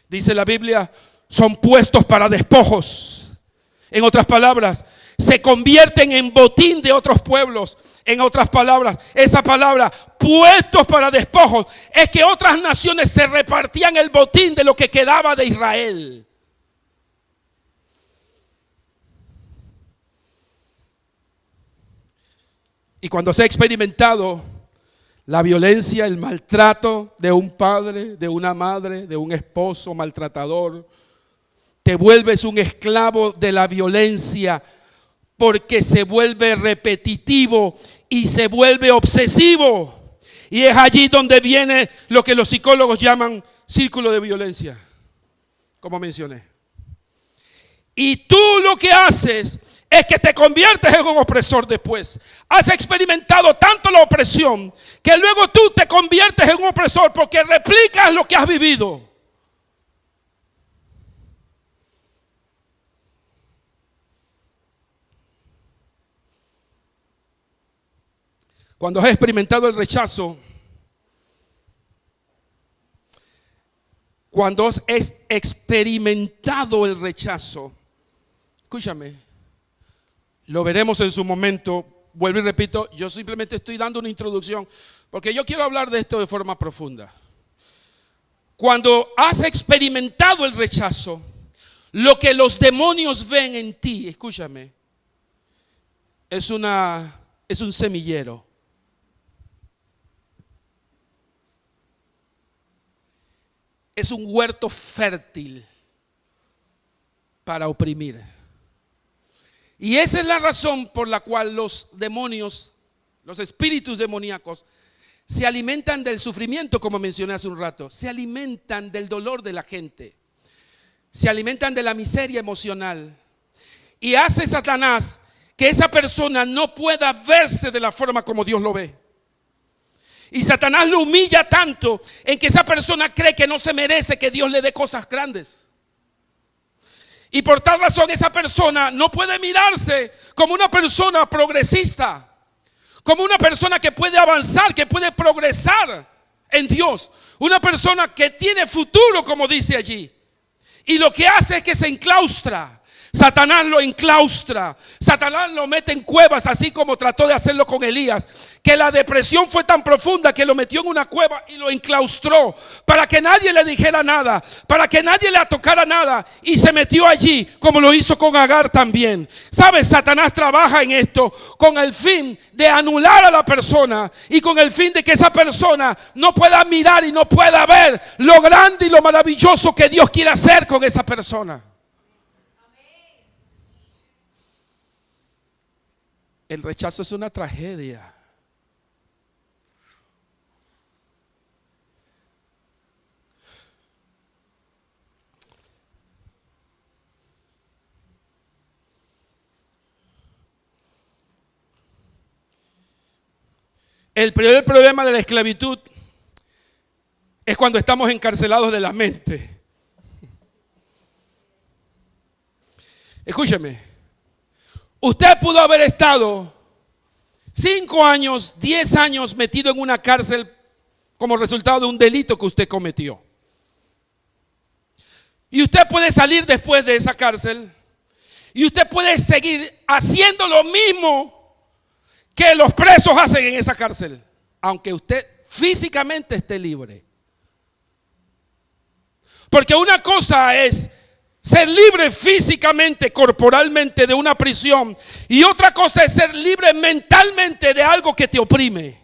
Dice la Biblia, son puestos para despojos. En otras palabras, se convierten en botín de otros pueblos. En otras palabras, esa palabra, puestos para despojos, es que otras naciones se repartían el botín de lo que quedaba de Israel. Y cuando se ha experimentado la violencia, el maltrato de un padre, de una madre, de un esposo maltratador, te vuelves un esclavo de la violencia, porque se vuelve repetitivo y se vuelve obsesivo. Y es allí donde viene lo que los psicólogos llaman círculo de violencia, como mencioné. Y tú lo que haces es que te conviertes en un opresor después. Has experimentado tanto la opresión que luego tú te conviertes en un opresor porque replicas lo que has vivido. Cuando has experimentado el rechazo, cuando has experimentado el rechazo, escúchame, lo veremos en su momento. Vuelvo y repito, yo simplemente estoy dando una introducción porque yo quiero hablar de esto de forma profunda. Cuando has experimentado el rechazo, lo que los demonios ven en ti, escúchame, es un semillero. Es un huerto fértil para oprimir. Y esa es la razón por la cual los demonios, los espíritus demoníacos, se alimentan del sufrimiento, como mencioné hace un rato. Se alimentan del dolor de la gente. Se alimentan de la miseria emocional. Y hace Satanás que esa persona no pueda verse de la forma como Dios lo ve. Y Satanás lo humilla tanto en que esa persona cree que no se merece que Dios le dé cosas grandes. Y por tal razón esa persona no puede mirarse como una persona progresista, como una persona que puede avanzar, que puede progresar en Dios. Una persona que tiene futuro, como dice allí. Y lo que hace es que se enclaustra. Satanás lo enclaustra. Satanás lo mete en cuevas, así como trató de hacerlo con Elías. Que la depresión fue tan profunda que lo metió en una cueva y lo enclaustró. Para que nadie le dijera nada. Para que nadie le tocara nada. Y se metió allí, como lo hizo con Agar también. ¿Sabes? Satanás trabaja en esto con el fin de anular a la persona. Y con el fin de que esa persona no pueda mirar y no pueda ver lo grande y lo maravilloso que Dios quiere hacer con esa persona. El rechazo es una tragedia. El primer problema de la esclavitud es cuando estamos encarcelados de la mente. Escúcheme. Usted pudo haber estado 5 años, 10 años metido en una cárcel como resultado de un delito que usted cometió. Y usted puede salir después de esa cárcel y usted puede seguir haciendo lo mismo que los presos hacen en esa cárcel, aunque usted físicamente esté libre. Porque una cosa es ser libre físicamente, corporalmente de una prisión, y otra cosa es ser libre mentalmente de algo que te oprime.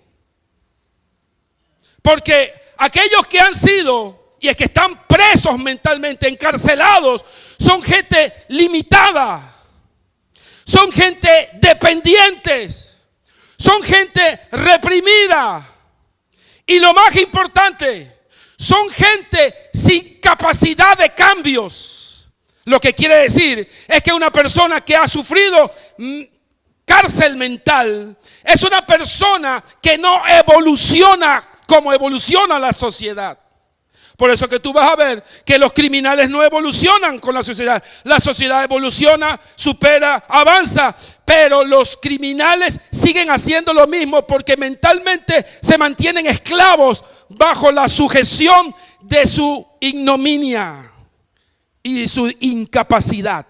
Porque aquellos que han sido y es que están presos mentalmente, encarcelados, son gente limitada, son gente dependientes, son gente reprimida, y lo más importante, son gente sin capacidad de cambios. Lo que quiere decir es que una persona que ha sufrido cárcel mental es una persona que no evoluciona como evoluciona la sociedad. Por eso que tú vas a ver que los criminales no evolucionan con la sociedad. La sociedad evoluciona, supera, avanza, pero los criminales siguen haciendo lo mismo porque mentalmente se mantienen esclavos bajo la sujeción de su ignominia y su incapacidad.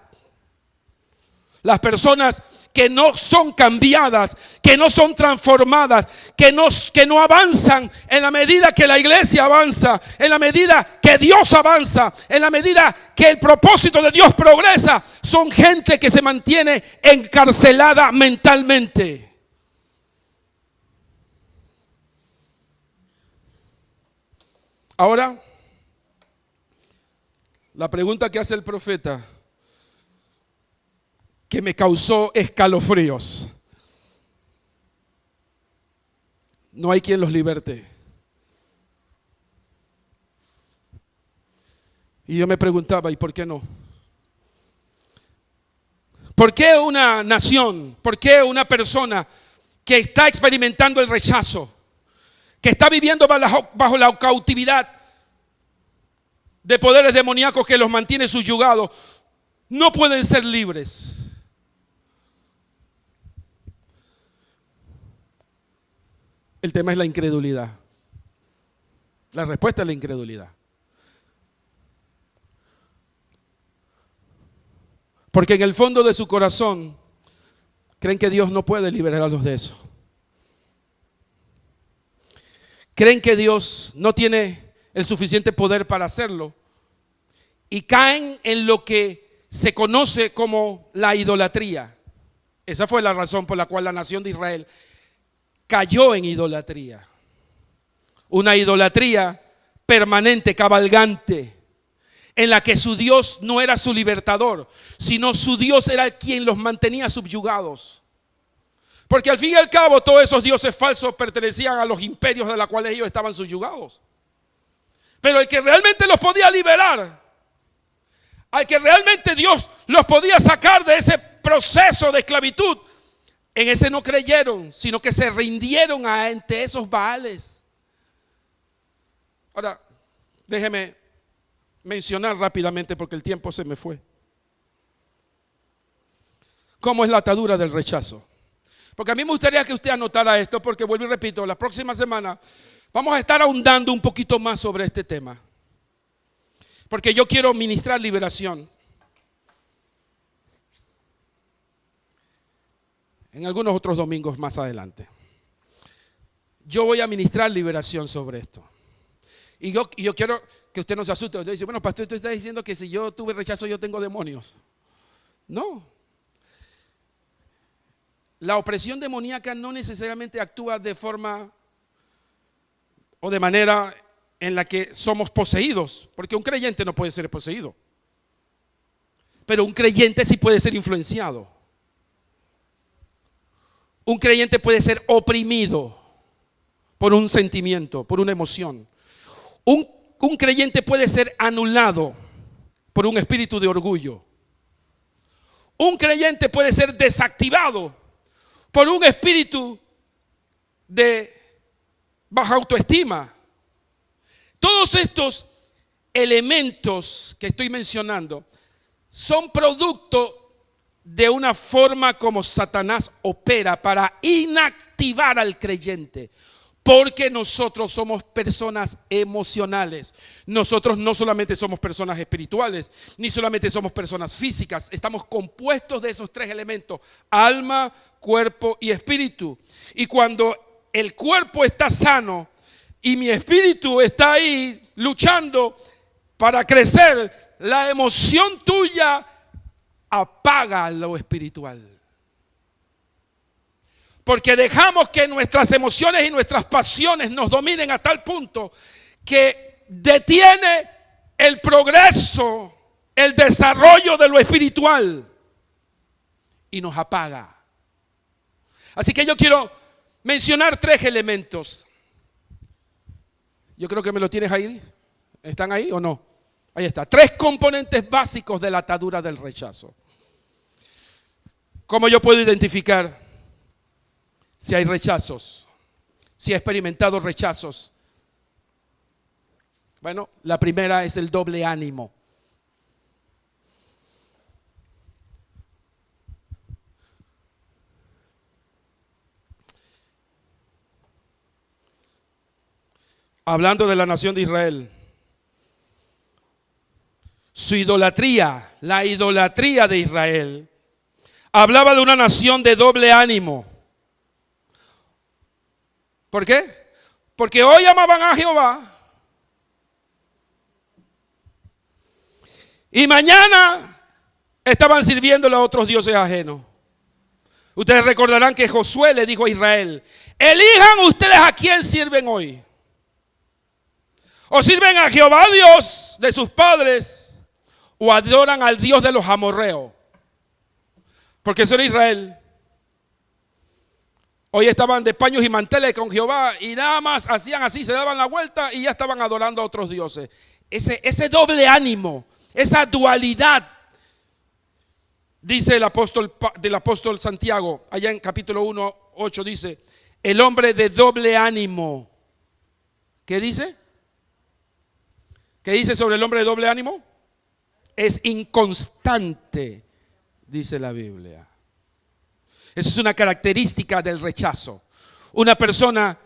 Las personas que no son cambiadas, que no son transformadas, que no avanzan en la medida que la iglesia avanza, en la medida que Dios avanza, en la medida que el propósito de Dios progresa, son gente que se mantiene encarcelada mentalmente. Ahora, la pregunta que hace el profeta, que me causó escalofríos. No hay quien los liberte. Y yo me preguntaba, ¿y por qué no? ¿Por qué una nación, por qué una persona que está experimentando el rechazo, que está viviendo bajo la cautividad de poderes demoníacos que los mantiene subyugados, no pueden ser libres? El tema es la incredulidad. La respuesta es la incredulidad. Porque en el fondo de su corazón creen que Dios no puede liberarlos de eso. Creen que Dios no tiene el suficiente poder para hacerlo y caen en lo que se conoce como la idolatría. Esa fue la razón por la cual la nación de Israel cayó en idolatría. Una idolatría permanente, cabalgante, en la que su Dios no era su libertador, sino su Dios era quien los mantenía subyugados. Porque al fin y al cabo todos esos dioses falsos pertenecían a los imperios de los cuales ellos estaban subyugados. Pero el que realmente los podía liberar, al que realmente Dios los podía sacar de ese proceso de esclavitud, en ese no creyeron, sino que se rindieron ante esos baales. Ahora, déjeme mencionar rápidamente porque el tiempo se me fue. ¿Cómo es la atadura del rechazo? Porque a mí me gustaría que usted anotara esto, porque vuelvo y repito, la próxima semana vamos a estar ahondando un poquito más sobre este tema. Porque yo quiero ministrar liberación. En algunos otros domingos más adelante. Yo voy a ministrar liberación sobre esto. Y yo quiero que usted no se asuste. Usted dice, bueno, pastor, usted está diciendo que si yo tuve rechazo yo tengo demonios. No. La opresión demoníaca no necesariamente actúa de forma o de manera en la que somos poseídos, porque un creyente no puede ser poseído. Pero un creyente sí puede ser influenciado. Un creyente puede ser oprimido por un sentimiento, por una emoción. Un creyente puede ser anulado por un espíritu de orgullo. Un creyente puede ser desactivado por un espíritu de baja autoestima. Todos estos elementos que estoy mencionando son producto de una forma como Satanás opera para inactivar al creyente. Porque nosotros somos personas emocionales. Nosotros no solamente somos personas espirituales, ni solamente somos personas físicas. Estamos compuestos de esos tres elementos: alma, cuerpo y espíritu. Y cuando el cuerpo está sano y mi espíritu está ahí luchando para crecer, la emoción tuya apaga lo espiritual. Porque dejamos que nuestras emociones y nuestras pasiones nos dominen a tal punto que detiene el progreso, el desarrollo de lo espiritual y nos apaga. Así que yo quiero mencionar tres elementos. Yo creo que me lo tienes ahí. ¿Están ahí o no? Ahí está. Tres componentes básicos de la atadura del rechazo. ¿Cómo yo puedo identificar si hay rechazos? Si he experimentado rechazos. Bueno, la primera es el doble ánimo. Hablando de la nación de Israel, su idolatría, la idolatría de Israel, hablaba de una nación de doble ánimo. ¿Por qué? Porque hoy amaban a Jehová y mañana estaban sirviéndole a otros dioses ajenos. Ustedes recordarán que Josué le dijo a Israel: elijan ustedes a quién sirven hoy. O sirven a Jehová Dios de sus padres, o adoran al Dios de los amorreos. Porque eso era Israel. Hoy estaban de paños y manteles con Jehová y nada más hacían así, se daban la vuelta y ya estaban adorando a otros dioses. Ese doble ánimo, esa dualidad Dice del apóstol Santiago, allá en capítulo 1, 8 dice, el hombre de doble ánimo. ¿Qué dice? ¿Qué dice sobre el hombre de doble ánimo? Es inconstante, dice la Biblia. Esa es una característica del rechazo. Una persona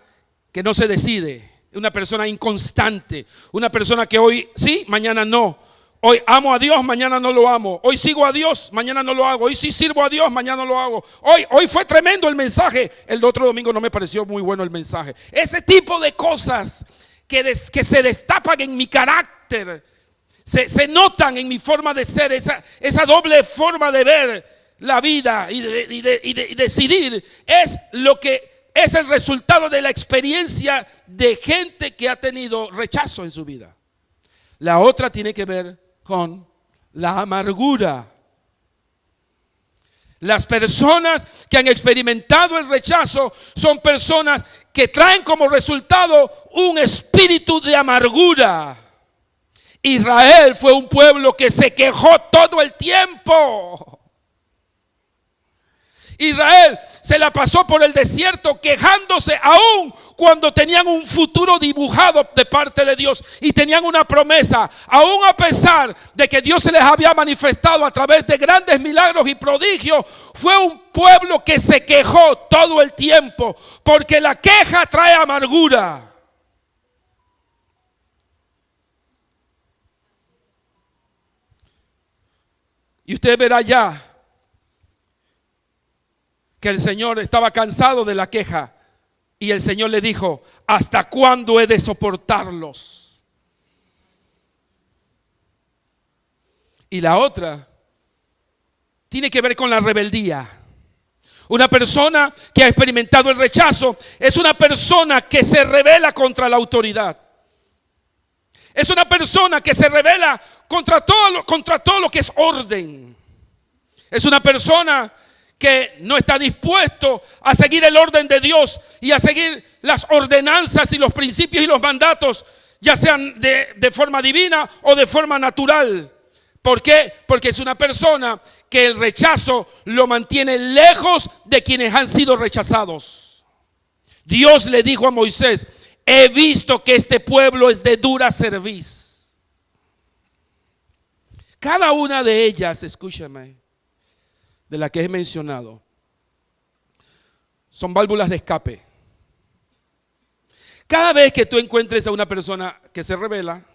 que no se decide, una persona inconstante, una persona que hoy sí, mañana no. Hoy amo a Dios, mañana no lo amo. Hoy sigo a Dios, mañana no lo hago. Hoy sí sirvo a Dios, mañana no lo hago. Hoy fue tremendo el mensaje. El otro domingo no me pareció muy bueno el mensaje. Ese tipo de cosas que se destapan en mi carácter, se notan en mi forma de ser, esa doble forma de ver la vida y decidir, es lo que es el resultado de la experiencia de gente que ha tenido rechazo en su vida. La otra tiene que ver con la amargura. Las personas que han experimentado el rechazo son personas que traen como resultado un espíritu de amargura. Israel fue un pueblo que se quejó todo el tiempo. Israel se la pasó por el desierto quejándose aún cuando tenían un futuro dibujado de parte de Dios y tenían una promesa, aún a pesar de que Dios se les había manifestado a través de grandes milagros y prodigios. Fue un pueblo que se quejó todo el tiempo, porque la queja trae amargura. Y usted verá ya que el Señor estaba cansado de la queja y el Señor le dijo, ¿hasta cuándo he de soportarlos? Y la otra tiene que ver con la rebeldía. Una persona que ha experimentado el rechazo es una persona que se rebela contra la autoridad. Es una persona que se rebela contra todo lo que es orden. Es una persona que no está dispuesto a seguir el orden de Dios y a seguir las ordenanzas y los principios y los mandatos, ya sean de forma divina o de forma natural. ¿Por qué? Porque es una persona que el rechazo lo mantiene lejos de quienes han sido rechazados. Dios le dijo a Moisés, he visto que este pueblo es de dura cerviz. Cada una de ellas, escúchame, de la que he mencionado, son válvulas de escape. Cada vez que tú encuentres a una persona que se rebela,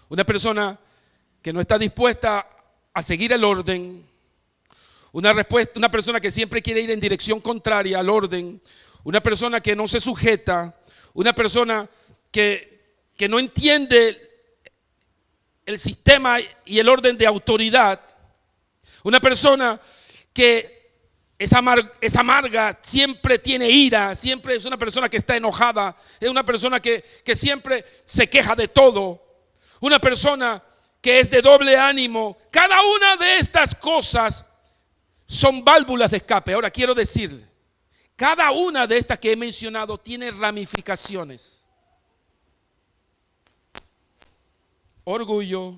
una persona que no está dispuesta a seguir el orden, una persona que siempre quiere ir en dirección contraria al orden, una persona que no se sujeta, una persona que no entiende el sistema y el orden de autoridad, una persona que es amarga, siempre tiene ira, siempre es una persona que está enojada, es una persona que siempre se queja de todo, una persona que es de doble ánimo. Cada una de estas cosas son válvulas de escape. Ahora quiero decir, cada una de estas que he mencionado tiene ramificaciones. Orgullo,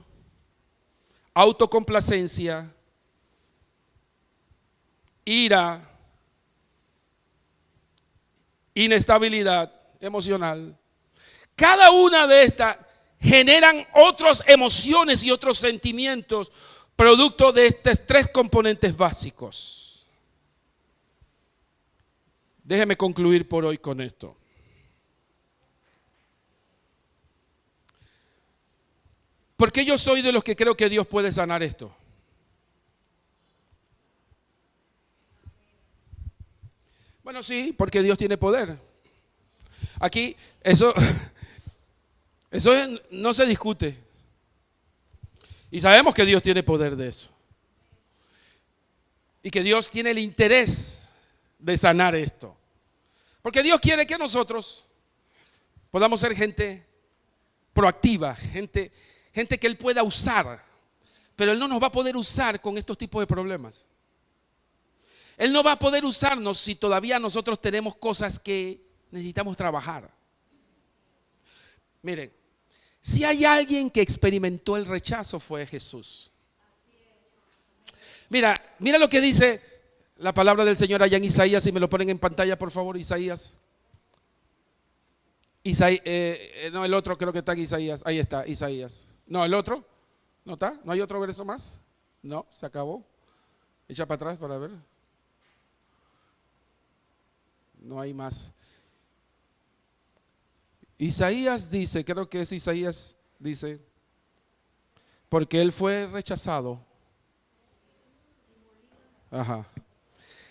autocomplacencia, ira, inestabilidad emocional. Cada una de estas generan otras emociones y otros sentimientos producto de estos tres componentes básicos. Déjeme concluir por hoy con esto. ¿Por qué yo soy de los que creo que Dios puede sanar esto? Bueno, sí, porque Dios tiene poder. Aquí eso no se discute. Y sabemos que Dios tiene poder de eso. Y que Dios tiene el interés de sanar esto. Porque Dios quiere que nosotros podamos ser gente proactiva, gente que Él pueda usar. Pero Él no nos va a poder usar con estos tipos de problemas. Él no va a poder usarnos si todavía nosotros tenemos cosas que necesitamos trabajar. Miren, si hay alguien que experimentó el rechazo fue Jesús. Mira lo que dice la palabra del Señor allá en Isaías, si me lo ponen en pantalla, por favor, Isaías. No, el otro creo que está en Isaías. Ahí está, Isaías. No, el otro. ¿No está? ¿No hay otro verso más? No, se acabó. Echa para atrás para ver. No hay más. Isaías dice, creo que es Isaías, dice, porque él fue rechazado. Ajá.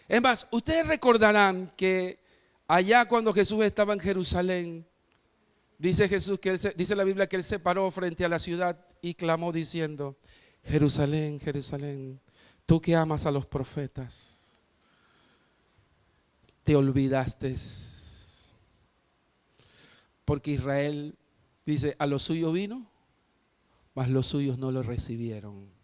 Es más, ustedes recordarán que allá cuando Jesús estaba en Jerusalén, dice Jesús que dice la Biblia que él se paró frente a la ciudad y clamó diciendo: Jerusalén, Jerusalén, tú que amas a los profetas, te olvidaste, porque Israel, dice, a lo suyo vino, mas los suyos no lo recibieron.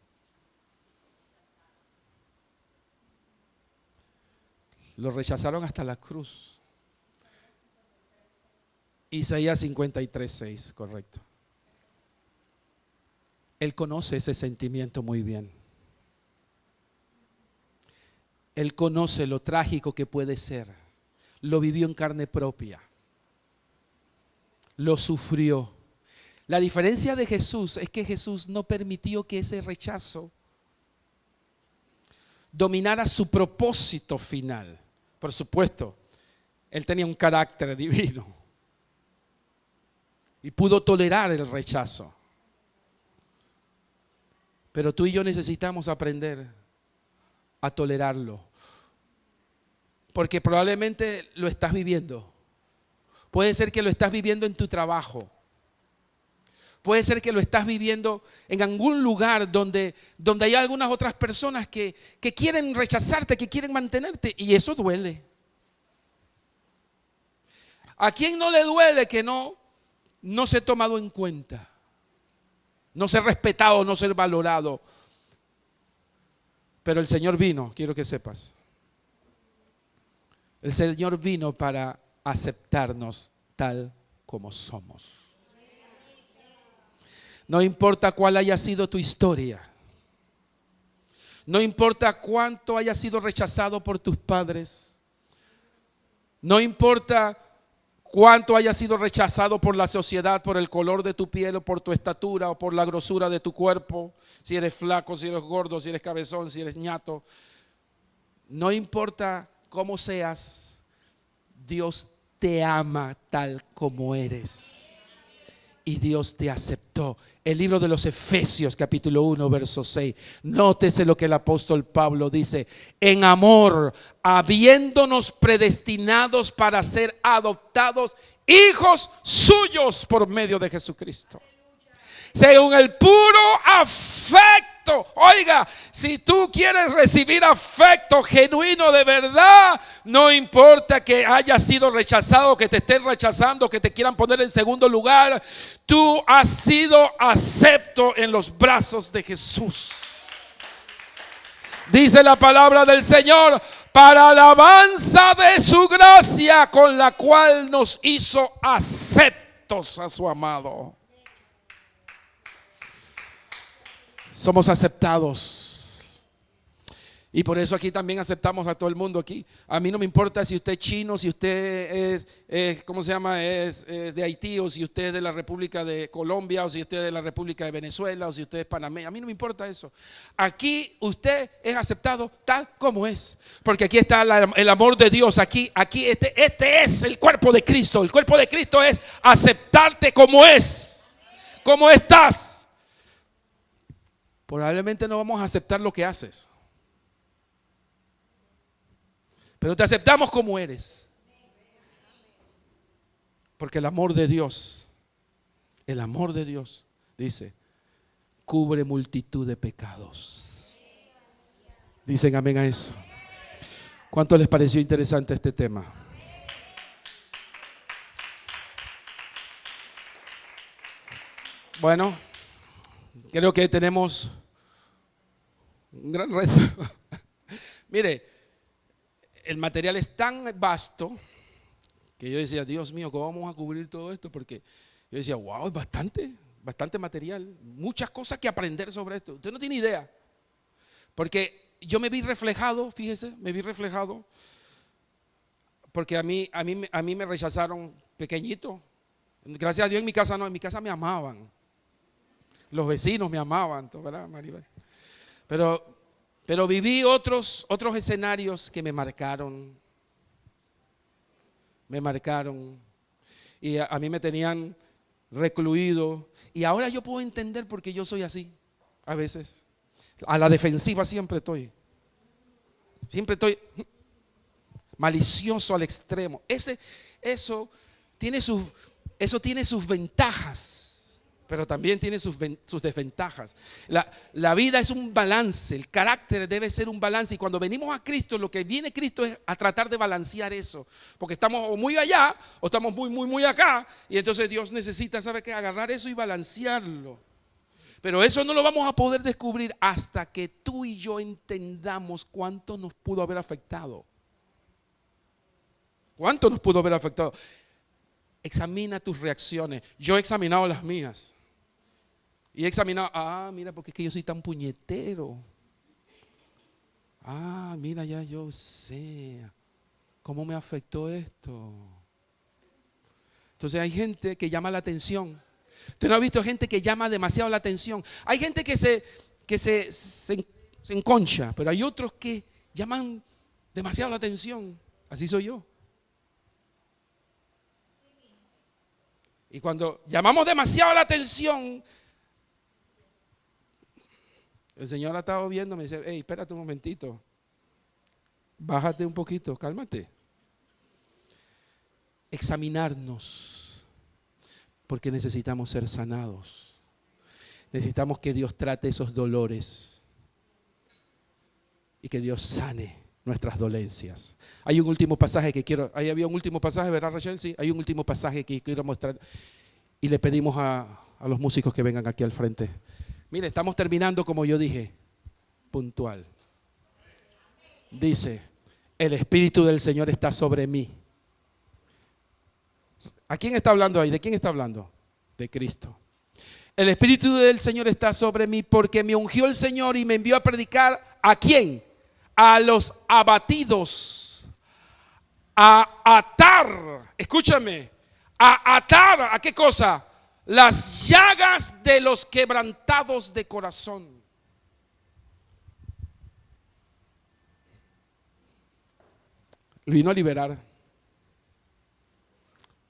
Lo rechazaron hasta la cruz. Isaías 53:6, correcto. Él conoce ese sentimiento muy bien. Él conoce lo trágico que puede ser. Lo vivió en carne propia. Lo sufrió. La diferencia de Jesús es que Jesús no permitió que ese rechazo dominara su propósito final. Por supuesto, él tenía un carácter divino y pudo tolerar el rechazo. Pero tú y yo necesitamos aprender a tolerarlo, porque probablemente lo estás viviendo. Puede ser que lo estás viviendo en tu trabajo. Puede ser que lo estás viviendo en algún lugar donde hay algunas otras personas que quieren rechazarte, que quieren mantenerte, y eso duele. ¿A quién no le duele que no ser tomado en cuenta? No ser respetado, no ser valorado. Pero el Señor vino, quiero que sepas. El Señor vino para aceptarnos tal como somos. No importa cuál haya sido tu historia. No importa cuánto hayas sido rechazado por tus padres. No importa cuánto hayas sido rechazado por la sociedad, por el color de tu piel, o por tu estatura, o por la grosura de tu cuerpo. Si eres flaco, si eres gordo, si eres cabezón, si eres ñato. No importa cómo seas, Dios te ama tal como eres. Y Dios te aceptó. El libro de los Efesios, capítulo 1, verso 6. Nótese lo que el apóstol Pablo dice: en amor, habiéndonos predestinados para ser adoptados hijos suyos por medio de Jesucristo, según el puro afecto. Oiga, si tú quieres recibir afecto genuino de verdad, no importa que hayas sido rechazado, que te estén rechazando, que te quieran poner en segundo lugar, tú has sido acepto en los brazos de Jesús. Dice la palabra del Señor: para alabanza de su gracia, con la cual nos hizo aceptos a su amado. Somos aceptados. Y por eso aquí también aceptamos a todo el mundo aquí. A mí no me importa si usted es chino, si usted es ¿cómo se llama? Es de Haití, o si usted es de la República de Colombia, o si usted es de la República de Venezuela, o si usted es panameño. A mí no me importa eso. Aquí usted es aceptado tal como es. Porque aquí está el amor de Dios. Aquí este es el cuerpo de Cristo. El cuerpo de Cristo es aceptarte como es. Como estás. Probablemente no vamos a aceptar lo que haces, pero te aceptamos como eres. Porque el amor de Dios dice, cubre multitud de pecados. Dicen amén a eso. ¿Cuánto les pareció interesante este tema? Bueno, creo que tenemos un gran reto. Mire, el material es tan vasto que yo decía: Dios mío, ¿cómo vamos a cubrir todo esto? Porque yo decía: wow, es bastante material, muchas cosas que aprender sobre esto. Usted no tiene idea. Porque yo me vi reflejado, fíjese, me vi reflejado. Porque a mí me rechazaron pequeñito. Gracias a Dios en mi casa no, en mi casa me amaban. Los vecinos me amaban, ¿verdad, Maribel? Pero viví otros escenarios que me marcaron. Me marcaron. Y a mí me tenían recluido. Y ahora yo puedo entender por qué yo soy así. A veces. A la defensiva siempre estoy. Siempre estoy malicioso al extremo. Eso tiene sus ventajas, pero también tiene sus desventajas. La vida es un balance, el carácter debe ser un balance. Y cuando venimos a Cristo, lo que viene Cristo es a tratar de balancear eso. Porque estamos o muy allá o estamos muy acá. Y entonces Dios necesita, ¿sabe qué? Agarrar eso y balancearlo. Pero eso no lo vamos a poder descubrir hasta que tú y yo entendamos cuánto nos pudo haber afectado. ¿Cuánto nos pudo haber afectado? Examina tus reacciones. Yo he examinado las mías. Y he examinado, mira, porque es que yo soy tan puñetero. Mira, ya yo sé cómo me afectó esto. Entonces hay gente que llama la atención. ¿Usted no ha visto gente que llama demasiado la atención? Hay gente que se enconcha, pero hay otros que llaman demasiado la atención. Así soy yo. Y cuando llamamos demasiado la atención, el Señor ha estado viendo, me dice, hey, espérate un momentito, bájate un poquito, cálmate. Examinarnos, porque necesitamos ser sanados. Necesitamos que Dios trate esos dolores y que Dios sane nuestras dolencias. Hay un último pasaje que quiero, ahí había un último pasaje, ¿verdad, Rachel? Sí, hay un último pasaje que quiero mostrar y le pedimos a los músicos que vengan aquí al frente. Mire, estamos terminando como yo dije, puntual. Dice, el Espíritu del Señor está sobre mí. ¿A quién está hablando ahí? ¿De quién está hablando? De Cristo. El Espíritu del Señor está sobre mí porque me ungió el Señor y me envió a predicar ¿a quién? A los abatidos, a atar, escúchame, a atar, ¿a qué cosa? Las llagas de los quebrantados de corazón. Él vino a liberar.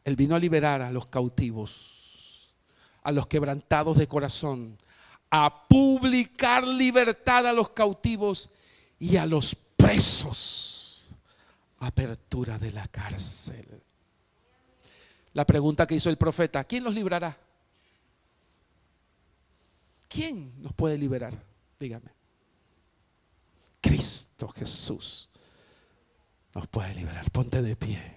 Él vino a liberar a los cautivos, a los quebrantados de corazón, a publicar libertad a los cautivos y a los presos, apertura de la cárcel. La pregunta que hizo el profeta, ¿quién los librará? ¿Quién nos puede liberar? Dígame. Cristo Jesús nos puede liberar. Ponte de pie.